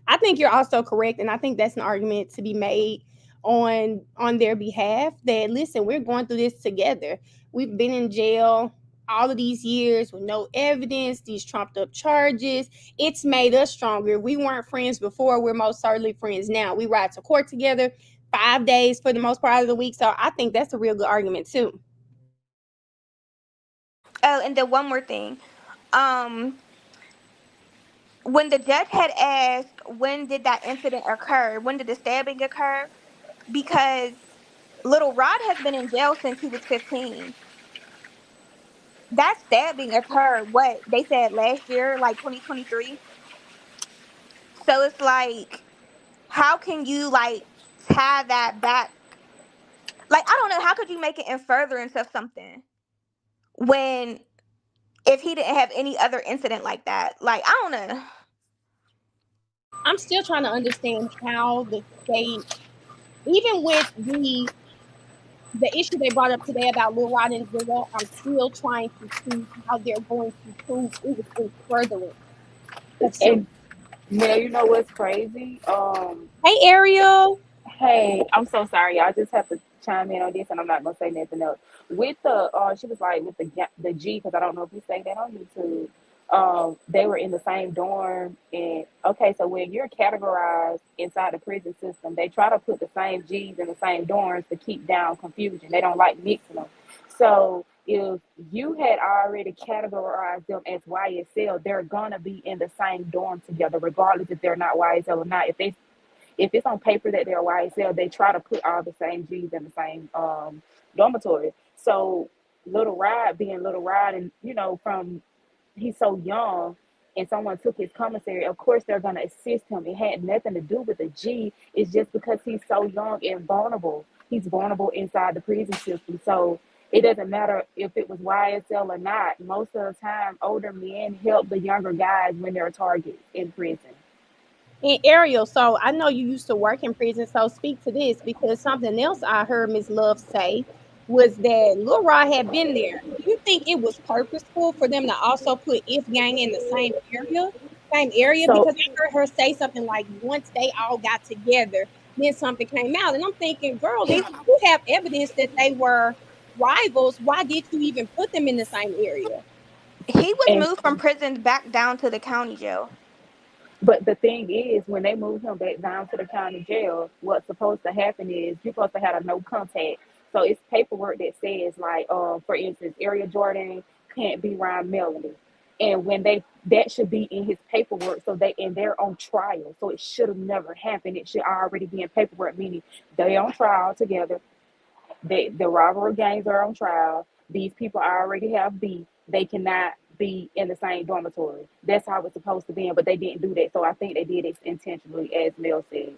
I think you're also correct, and I think that's an argument to be made on their behalf, that listen, we're going through this together. We've been in jail all of these years with no evidence, these trumped up charges. It's made us stronger. We weren't friends before. We're most certainly friends now. We ride to court together 5 days for the most part of the week. So I think that's a real good argument too. Oh, and then one more thing. Um, when the judge had asked when did that incident occur, when did the stabbing occur? Because Little Rod has been in jail since he was 15. That stabbing occurred, what they said last year, like 2023. So it's like, how can you like tie that back? Like, I don't know, how could you make it in furtherance of something when if he didn't have any other incident like that? Like, I don't know. I'm still trying to understand how the state, even with the issue they brought up today about Lil Rod and Zilla, I'm still trying to see how they're going to prove it was in furtherance of something. And now you know what's crazy? Hey, Ariel. Hey, I'm so sorry. I just have to chime in on this, and I'm not gonna say nothing else. With the, she was like with the G, because I don't know if you say that on YouTube. They were in the same dorm, and okay, so when you're categorized inside the prison system, they try to put the same G's in the same dorms to keep down confusion. They don't like mixing them. So if you had already categorized them as YSL, they're gonna be in the same dorm together, regardless if they're not YSL or not. If it's on paper that they're YSL, they try to put all the same G's in the same dormitory. So Little Rod being Little Rod, and from he's so young, and someone took his commissary, of course they're gonna assist him. It had nothing to do with the G. It's just because he's so young and vulnerable. He's vulnerable inside the prison system. So it doesn't matter if it was YSL or not. Most of the time, older men help the younger guys when they're targets in prison. And Ariel, so I know you used to work in prison, so speak to this because something else I heard Miss Love say was that Lil Rod had been there. Do you think it was purposeful for them to also put If Gang in the area? Same area? So Because I heard her say something like once they all got together, then something came out. And I'm thinking, girl, if He you have evidence that they were rivals, why did you even put them in the same area? he was and moved from prison back down to the county jail. But the thing is, when they move him back down to the county jail, what's supposed to happen is you're supposed to have a no contact. So it's paperwork that says, like, for instance, Area Jordan can't be around Melanie, and when that should be in his paperwork. So they're on trial, so it should have never happened. It should already be in paperwork, meaning they on trial together. The robbery gangs are on trial. These people already have beef. They cannot be in the same dormitory. That's how it's supposed to be, but they didn't do that. So I think they did it intentionally, as Mel said.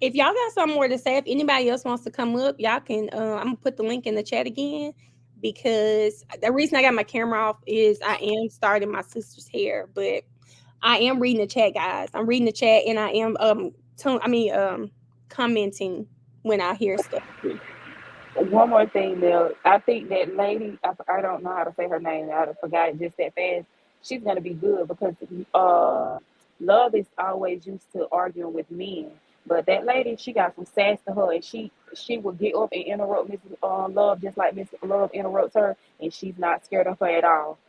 If y'all got something more to say, if anybody else wants to come up, y'all can. I'm gonna put the link in the chat again because the reason I got my camera off is I am starting my sister's hair, but I am reading the chat, guys. I'm reading the chat and I am commenting when I hear stuff. One more thing, Mel. I think that lady, I don't know how to say her name. I forgot it just that fast. She's gonna be good because Love is always used to arguing with men. But that lady, she got some sass to her, and she will get up and interrupt Miss Love just like Miss Love interrupts her, and she's not scared of her at all.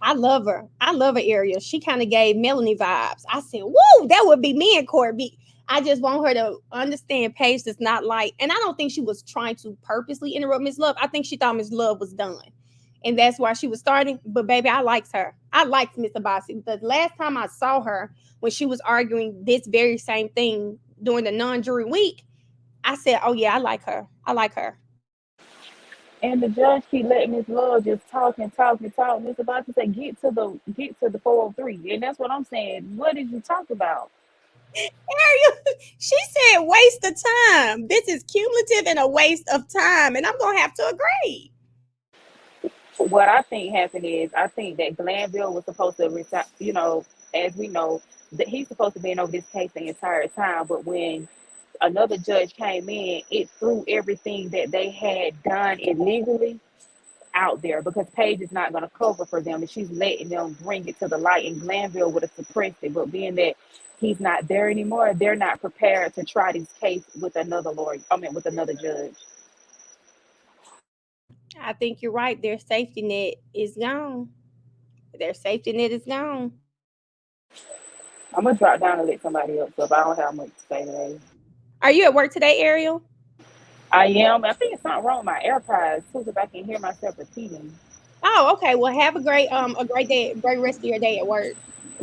I love her. I love her, Ariel. She kind of gave Melanie vibes. I said, "Woo, that would be me and Courtney." I just want her to understand Paige does not like, and I don't think she was trying to purposely interrupt Miss Love. I think she thought Miss Love was done, and that's why she was starting. But baby, I liked her. I liked Miss Abasi. The last time I saw her when she was arguing this very same thing during the non-jury week, I said, "Oh yeah, I like her. I like her." And the judge keep letting Miss Love just talk and talk and talk. Miss about to say, get to the 403. And that's what I'm saying. What did you talk about? Ariel, she said waste of time. This is cumulative and a waste of time, and I'm gonna have to agree. What I think happened is I think that Glanville was supposed to as we know, that he's supposed to be in over this case the entire time. But when another judge came in, it threw everything that they had done illegally out there because Paige is not going to cover for them, and she's letting them bring it to the light. And Glanville would have suppressed it, but being that he's not there anymore, they're not prepared to try this case with another lawyer. I mean, with another judge. I think you're right. Their safety net is gone. Their safety net is gone. I'm gonna drop down and let somebody else up. I don't have much to say today. Are you at work today, Ariel? I am. I think it's something wrong with my AirPods too, because I can hear myself repeating. Oh, okay. Well, have a great day, great rest of your day at work.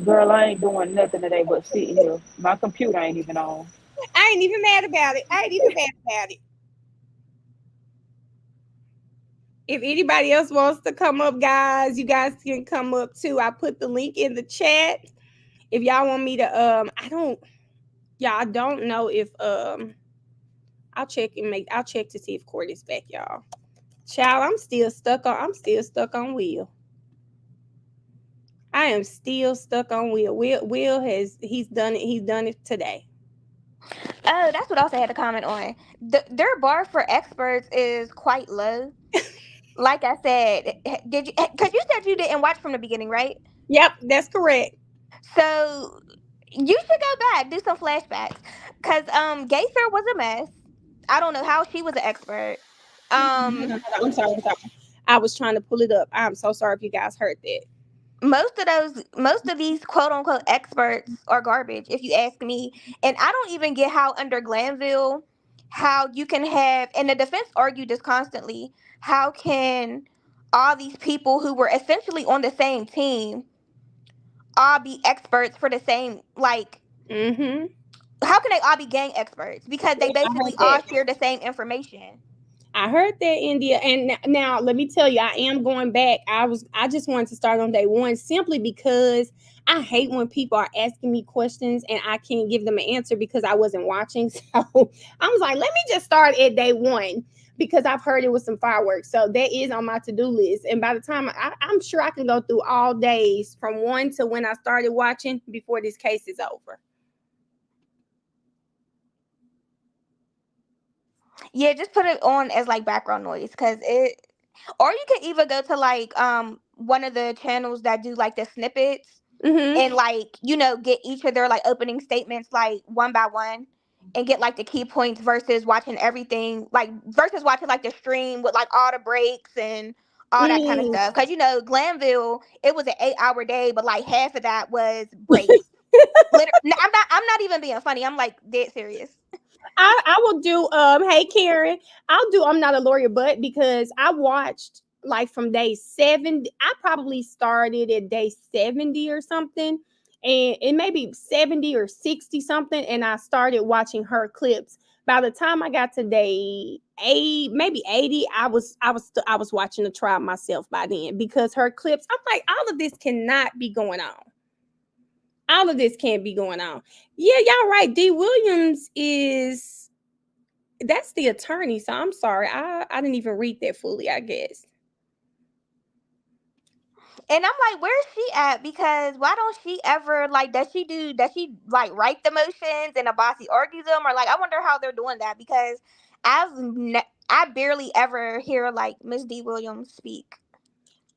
Girl, I ain't doing nothing today but sitting here. My computer ain't even on. I ain't even mad about it. I ain't even mad about it. If anybody else wants to come up, guys, you guys can come up too. I put the link in the chat. If y'all want me to, I don't know if I'll check to see if Court is back, y'all. Child, I'm still stuck on Will. I am still stuck on Will. Will he's done it today. Oh, that's what else I had to comment on. Their bar for experts is quite low. Like I said, did you? Because you said you didn't watch from the beginning, right? Yep, that's correct. So you should go back, do some flashbacks. Cause Gayser was a mess. I don't know how she was an expert. Um, I'm sorry. I'm sorry. I was trying to pull it up. I'm so sorry if you guys heard that. most of these quote unquote experts are garbage, if you ask me. And I don't even get how under Glanville, how you can have, and the defense argued this constantly. How can all these people who were essentially on the same team all be experts for the same, like, Mm-hmm. how can they all be gang experts? Because they Yep, I heard basically all that. share the same information. I heard that, India. And now let me tell you, I am going back. I just wanted to start on day one simply because I hate when people are asking me questions and I can't give them an answer because I wasn't watching. So I was like, let me just start at day one because I've heard it was some fireworks. So that is on my to-do list. And by the time I'm sure I can go through all days from one to when I started watching before this case is over. Yeah, just put it on as like background noise, because it, or you could even go to like one of the channels that do like the snippets, Mm-hmm. and like, get each of their like opening statements like one by one, and get like the key points versus watching everything, like versus watching like the stream with like all the breaks and all that kind of Mm. stuff. Because Glanville, it was an 8 hour day, but like half of that was breaks. I'm not even being funny. I'm like dead serious. I will do hey Karen, I'll do I'm not a lawyer, but because I watched like from day 7, I probably started at day 70 or something, and it may be 70 or 60 something, and I started watching her clips. By the time I got to day 8, maybe 80, I was watching the trial myself by then because her clips, I'm like, all of this cannot be going on. All of this can't be going on. Yeah, y'all right. D. Williams is that's the attorney. So I'm sorry. I didn't even read that fully, I guess. And I'm like, where's she at? Because why don't she ever, like, does she like write the motions and a bossy argues them? Or like, I wonder how they're doing that, because I barely ever hear like Miss D. Williams speak.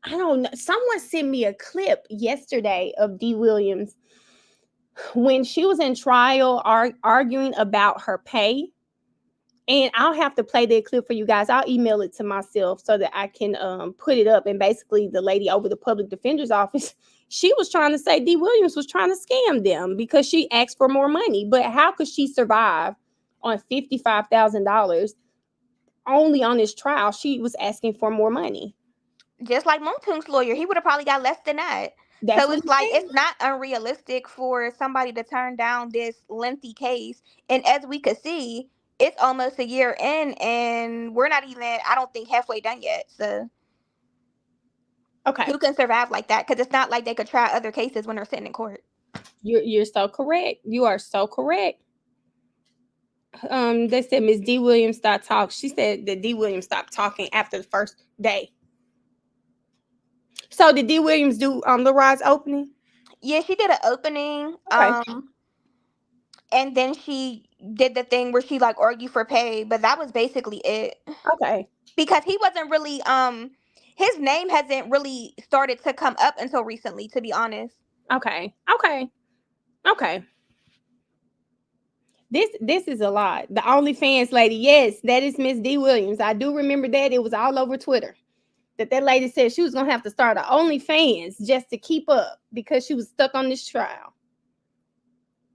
I don't know. Someone sent me a clip yesterday of D. Williams when she was in trial arguing about her pay. And I'll have to play that clip for you guys. I'll email it to myself so that I can put it up. And basically, the lady over the public defender's office, she was trying to say D. Williams was trying to scam them because she asked for more money. But how could she survive on $55,000 only on this trial? She was asking for more money. Just like Montung's lawyer, he would have probably got less than that. That's So what it's he like, it's said. not unrealistic for somebody to turn down this lengthy case. And as we could see, it's almost a year in, and we're not even, I don't think, halfway done yet. So Okay, who can survive like that? Because it's not like they could try other cases when they're sitting in court. you're so correct. You are so correct. They said Miss D. Williams stopped talking. She said that D. Williams stopped talking after the first day. So did D. Williams do the rise opening? Yeah, she did an opening, Okay. and then she did the thing where she like argued for pay, but that was basically it. Okay. Because he wasn't really his name hasn't really started to come up until recently, to be honest. Okay. Okay. Okay. This is a lot. The OnlyFans lady, yes, that is Miss D Williams. I do remember that. It was all over Twitter. That lady said she was gonna have to start an OnlyFans just to keep up because she was stuck on this trial.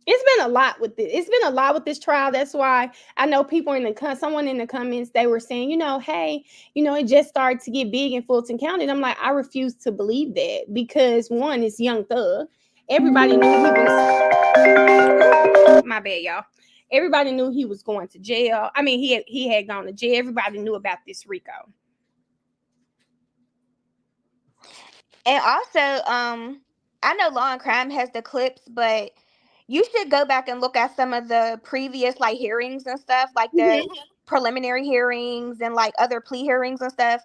It's been a lot with this. It's been a lot with this trial. That's why I know people in the someone in the comments, they were saying, hey, it just started to get big in Fulton County. And I'm like, I refuse to believe that because one, it's Young Thug. Everybody knew he was. My bad, y'all. Everybody knew he was going to jail. I mean, he had gone to jail. Everybody knew about this Rico. And also, I know Law and Crime has the clips, but you should go back and look at some of the previous like hearings and stuff, like the preliminary hearings and like other plea hearings and stuff,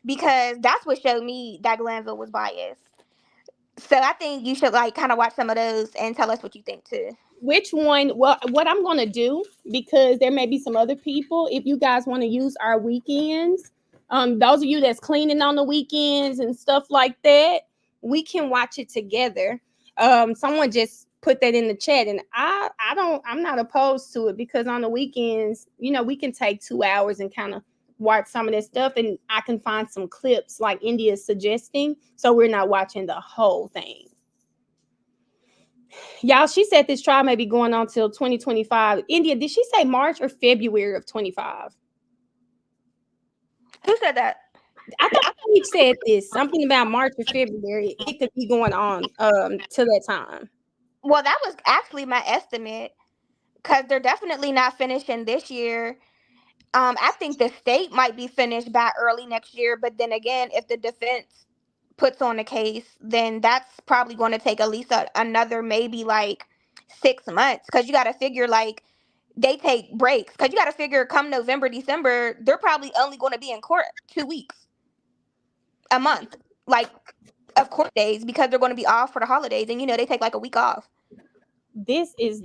because that's what showed me that Glanville was biased. So I think you should like kind of watch some of those and tell us what you think too. Which one? Well, what I'm going to do, because there may be some other people, if you guys want to use our weekends, those of you that's cleaning on the weekends and stuff like that, we can watch it together. Someone just put that in the chat, and I'm not opposed to it, because on the weekends, we can take 2 hours and kind of watch some of this stuff, and I can find some clips like India is suggesting, so we're not watching the whole thing. Y'all, she said this trial may be going on till 2025. India, did she say March or February of 25? Who said that? I thought she said this, something about March or February. It could be going on to that time. Well, that was actually my estimate, because they're definitely not finishing this year. I think the state might be finished by early next year, but then again, if the defense puts on a case, then that's probably going to take at least another maybe like 6 months, because you got to figure like they take breaks, because you got to figure come November, December, they're probably only going to be in court 2 weeks, a month, like of court days, because they're going to be off for the holidays, and they take like a week off. This is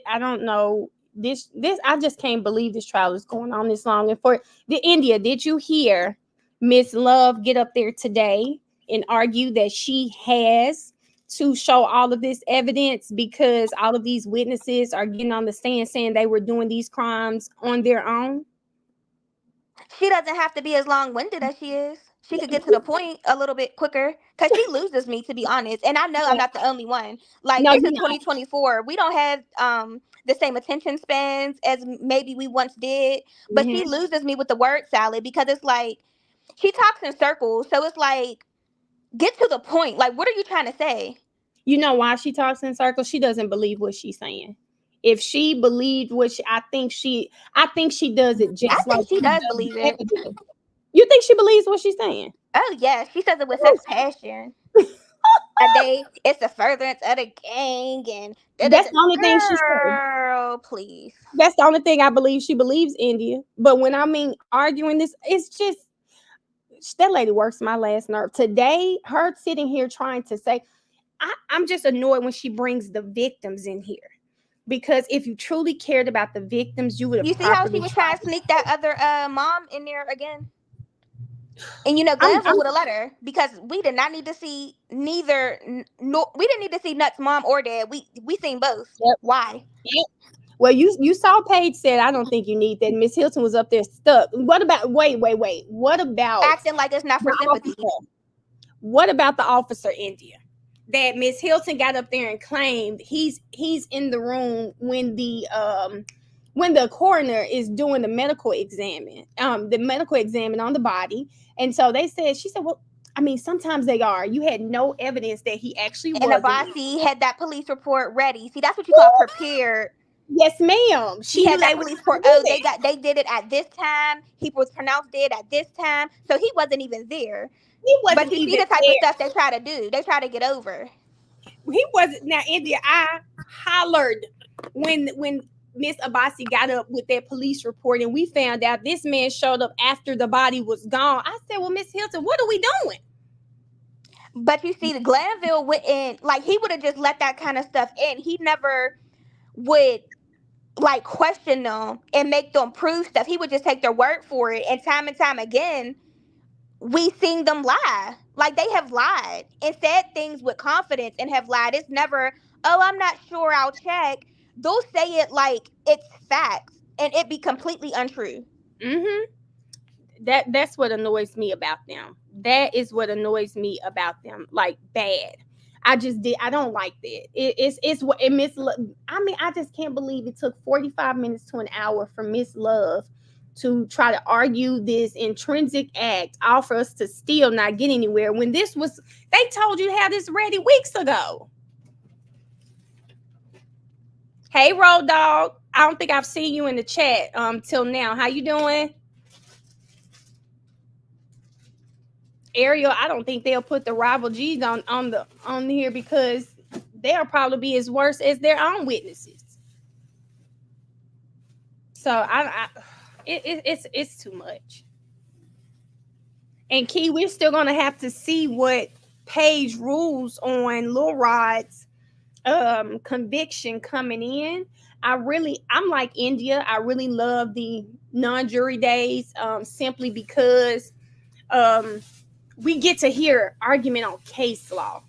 I don't know. This I just can't believe this trial is going on this long. And for the India, did you hear Miss Love get up there today and argue that she has to show all of this evidence because all of these witnesses are getting on the stand saying they were doing these crimes on their own? She doesn't have to be as long-winded as she is. She could get to the point a little bit quicker, because she loses me, to be honest. And I know I'm not the only one. Like, No, this you're is not. 2024. We don't have the same attention spans as maybe we once did. But she loses me with the word salad, because it's like she talks in circles. So it's like, get to the point. Like, what are you trying to say? You know why she talks in circles? She doesn't believe what she's saying. If she believed what I think she does it just I like think she does believe it. evidence. You think she believes what she's saying? Oh, yeah. She says it with such passion. It's a furtherance of the gang, and That's the only thing she says. girl, please. That's the only thing I believe she believes, India. But when I mean arguing this, it's just that lady works my last nerve. Today, her sitting here trying to say, I'm just annoyed when she brings the victims in here. Because if you truly cared about the victims, you would have You see how she properly was tried trying to sneak that other mom in there again? And Glanville would have let her, because we did not need to see we didn't need to see Nuts mom or dad. We seen both. Yep. Why? Yep. Well, you saw Paige said, I don't think you need that. Miss Hilton was up there stuck. What about wait? What about Acting like it's not for sympathy? What about the officer, India? That Miss Hilton got up there and claimed he's in the room when the coroner is doing the medical exam on the body. And so she said, well, I mean, sometimes they are. You had no evidence that he actually was. And Abasi had that police report ready. See, that's what you call prepared. Yes, ma'am. She had that police report. Oh, they did it at this time. He was pronounced dead at this time. So he wasn't even there. But you see the type of stuff they try to do. They try to get over. He wasn't. Now, India, I hollered when Miss Abasi got up with that police report, and we found out this man showed up after the body was gone. I said, well, Miss Hilton, what are we doing? But you see, the Glanville went in, like, he would have just let that kind of stuff in. He never would, like, question them and make them prove stuff. He would just take their word for it. And time again, we seen them lie. Like, they have lied and said things with confidence and have lied. It's never, oh, I'm not sure, I'll check. they'll say it like it's facts and it be completely untrue. Mm-hmm. That's what annoys me about them. That is what annoys me about them. Like bad. I don't like that. It's what it Miss I mean, I just can't believe it took 45 minutes to an hour for Miss Love to try to argue this intrinsic act, all for us to still not get anywhere when this was they told you to have this ready weeks ago. Hey Road Dog. I don't think I've seen you in the chat till now. How you doing? Ariel, I don't think they'll put the rival G's on here because they'll probably be as worse as their own witnesses. So it's too much. And Key, we're still gonna have to see what Paige rules on Lil Rod's conviction coming in. I'm like India. I really love the non-jury days simply because we get to hear argument on case law.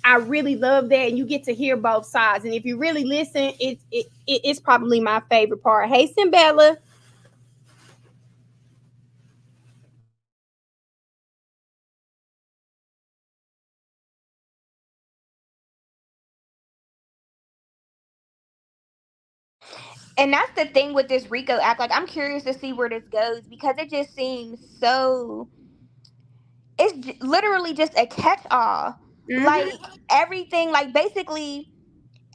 I really love that, and you get to hear both sides. And if you really listen, it's probably my favorite part. Hey, Simbella. And that's the thing with this Rico act. Like, I'm curious to see where this goes because it just seems so. It's literally just a catch all. Like, Mm-hmm. everything, like, basically,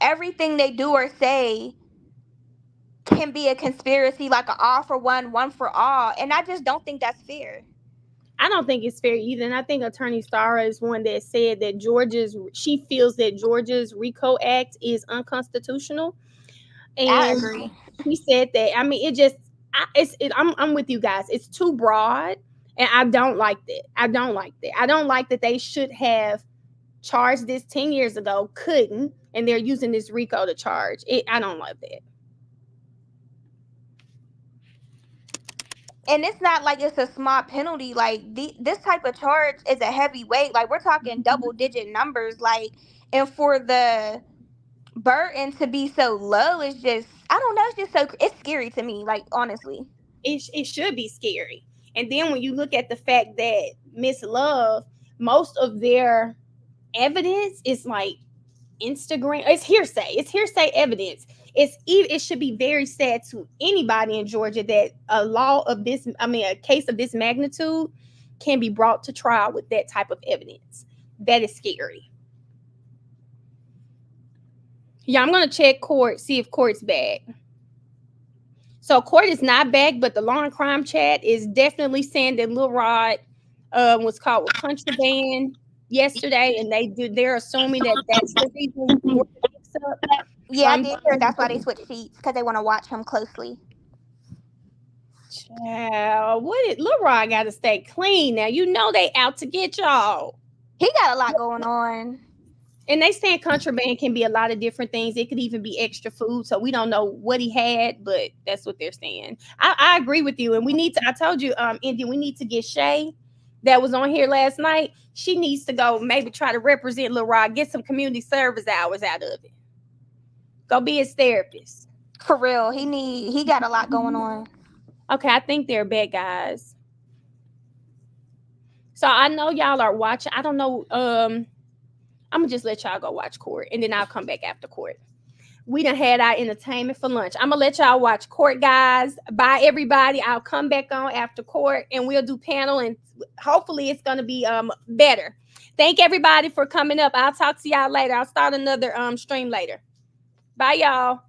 everything they do or say can be a conspiracy, like an all for one for all. And I just don't think that's fair. I don't think it's fair either. And I think Attorney Starr is one that said that she feels that Georgia's RICO Act is unconstitutional. I And agree. he said that. I mean, it just, I'm with you guys. It's too broad. And I don't like that. I don't like that. I don't like that they should have charged this 10 years ago, couldn't, and they're using this RICO to charge it. I don't like that. And it's not like it's a small penalty. Like, this type of charge is a heavy weight. Like, we're talking double digit numbers. Like, and for the burden to be so low is just, I don't know, it's just so, it's scary to me, like, honestly. It should be scary. And then when you look at the fact that Miss Love, most of their evidence is like Instagram. It's hearsay evidence. It should be very sad to anybody in Georgia that a case of this magnitude can be brought to trial with that type of evidence. That is scary. Yeah, I'm gonna check court, see if court's back. So court is not back, but the law and crime chat is definitely saying that Lil Rod was caught with contraband yesterday, and they're assuming that that's the reason for the mix-up. Yeah, I did hear that's why they switched seats, because they want to watch him closely. Child, Lil Rod got to stay clean now. You know they out to get y'all. He got a lot going on. And they saying contraband can be a lot of different things. It could even be extra food. So we don't know what he had, but that's what they're saying. I agree with you. And I told you, Indy, we need to get Shay that was on here last night. She needs to go maybe try to represent Lil Rod, get some community service hours out of it. Go be his therapist. For real. He got a lot going on. Okay, I think they're bad guys. So I know y'all are watching. I don't know. I'm gonna just let y'all go watch court, and then I'll come back after court. We done had our entertainment for lunch. I'm gonna let y'all watch court, guys. Bye, everybody. I'll come back on after court, and we'll do panel, and hopefully it's gonna be better. Thank everybody for coming up. I'll talk to y'all later. I'll start another stream later. Bye, y'all.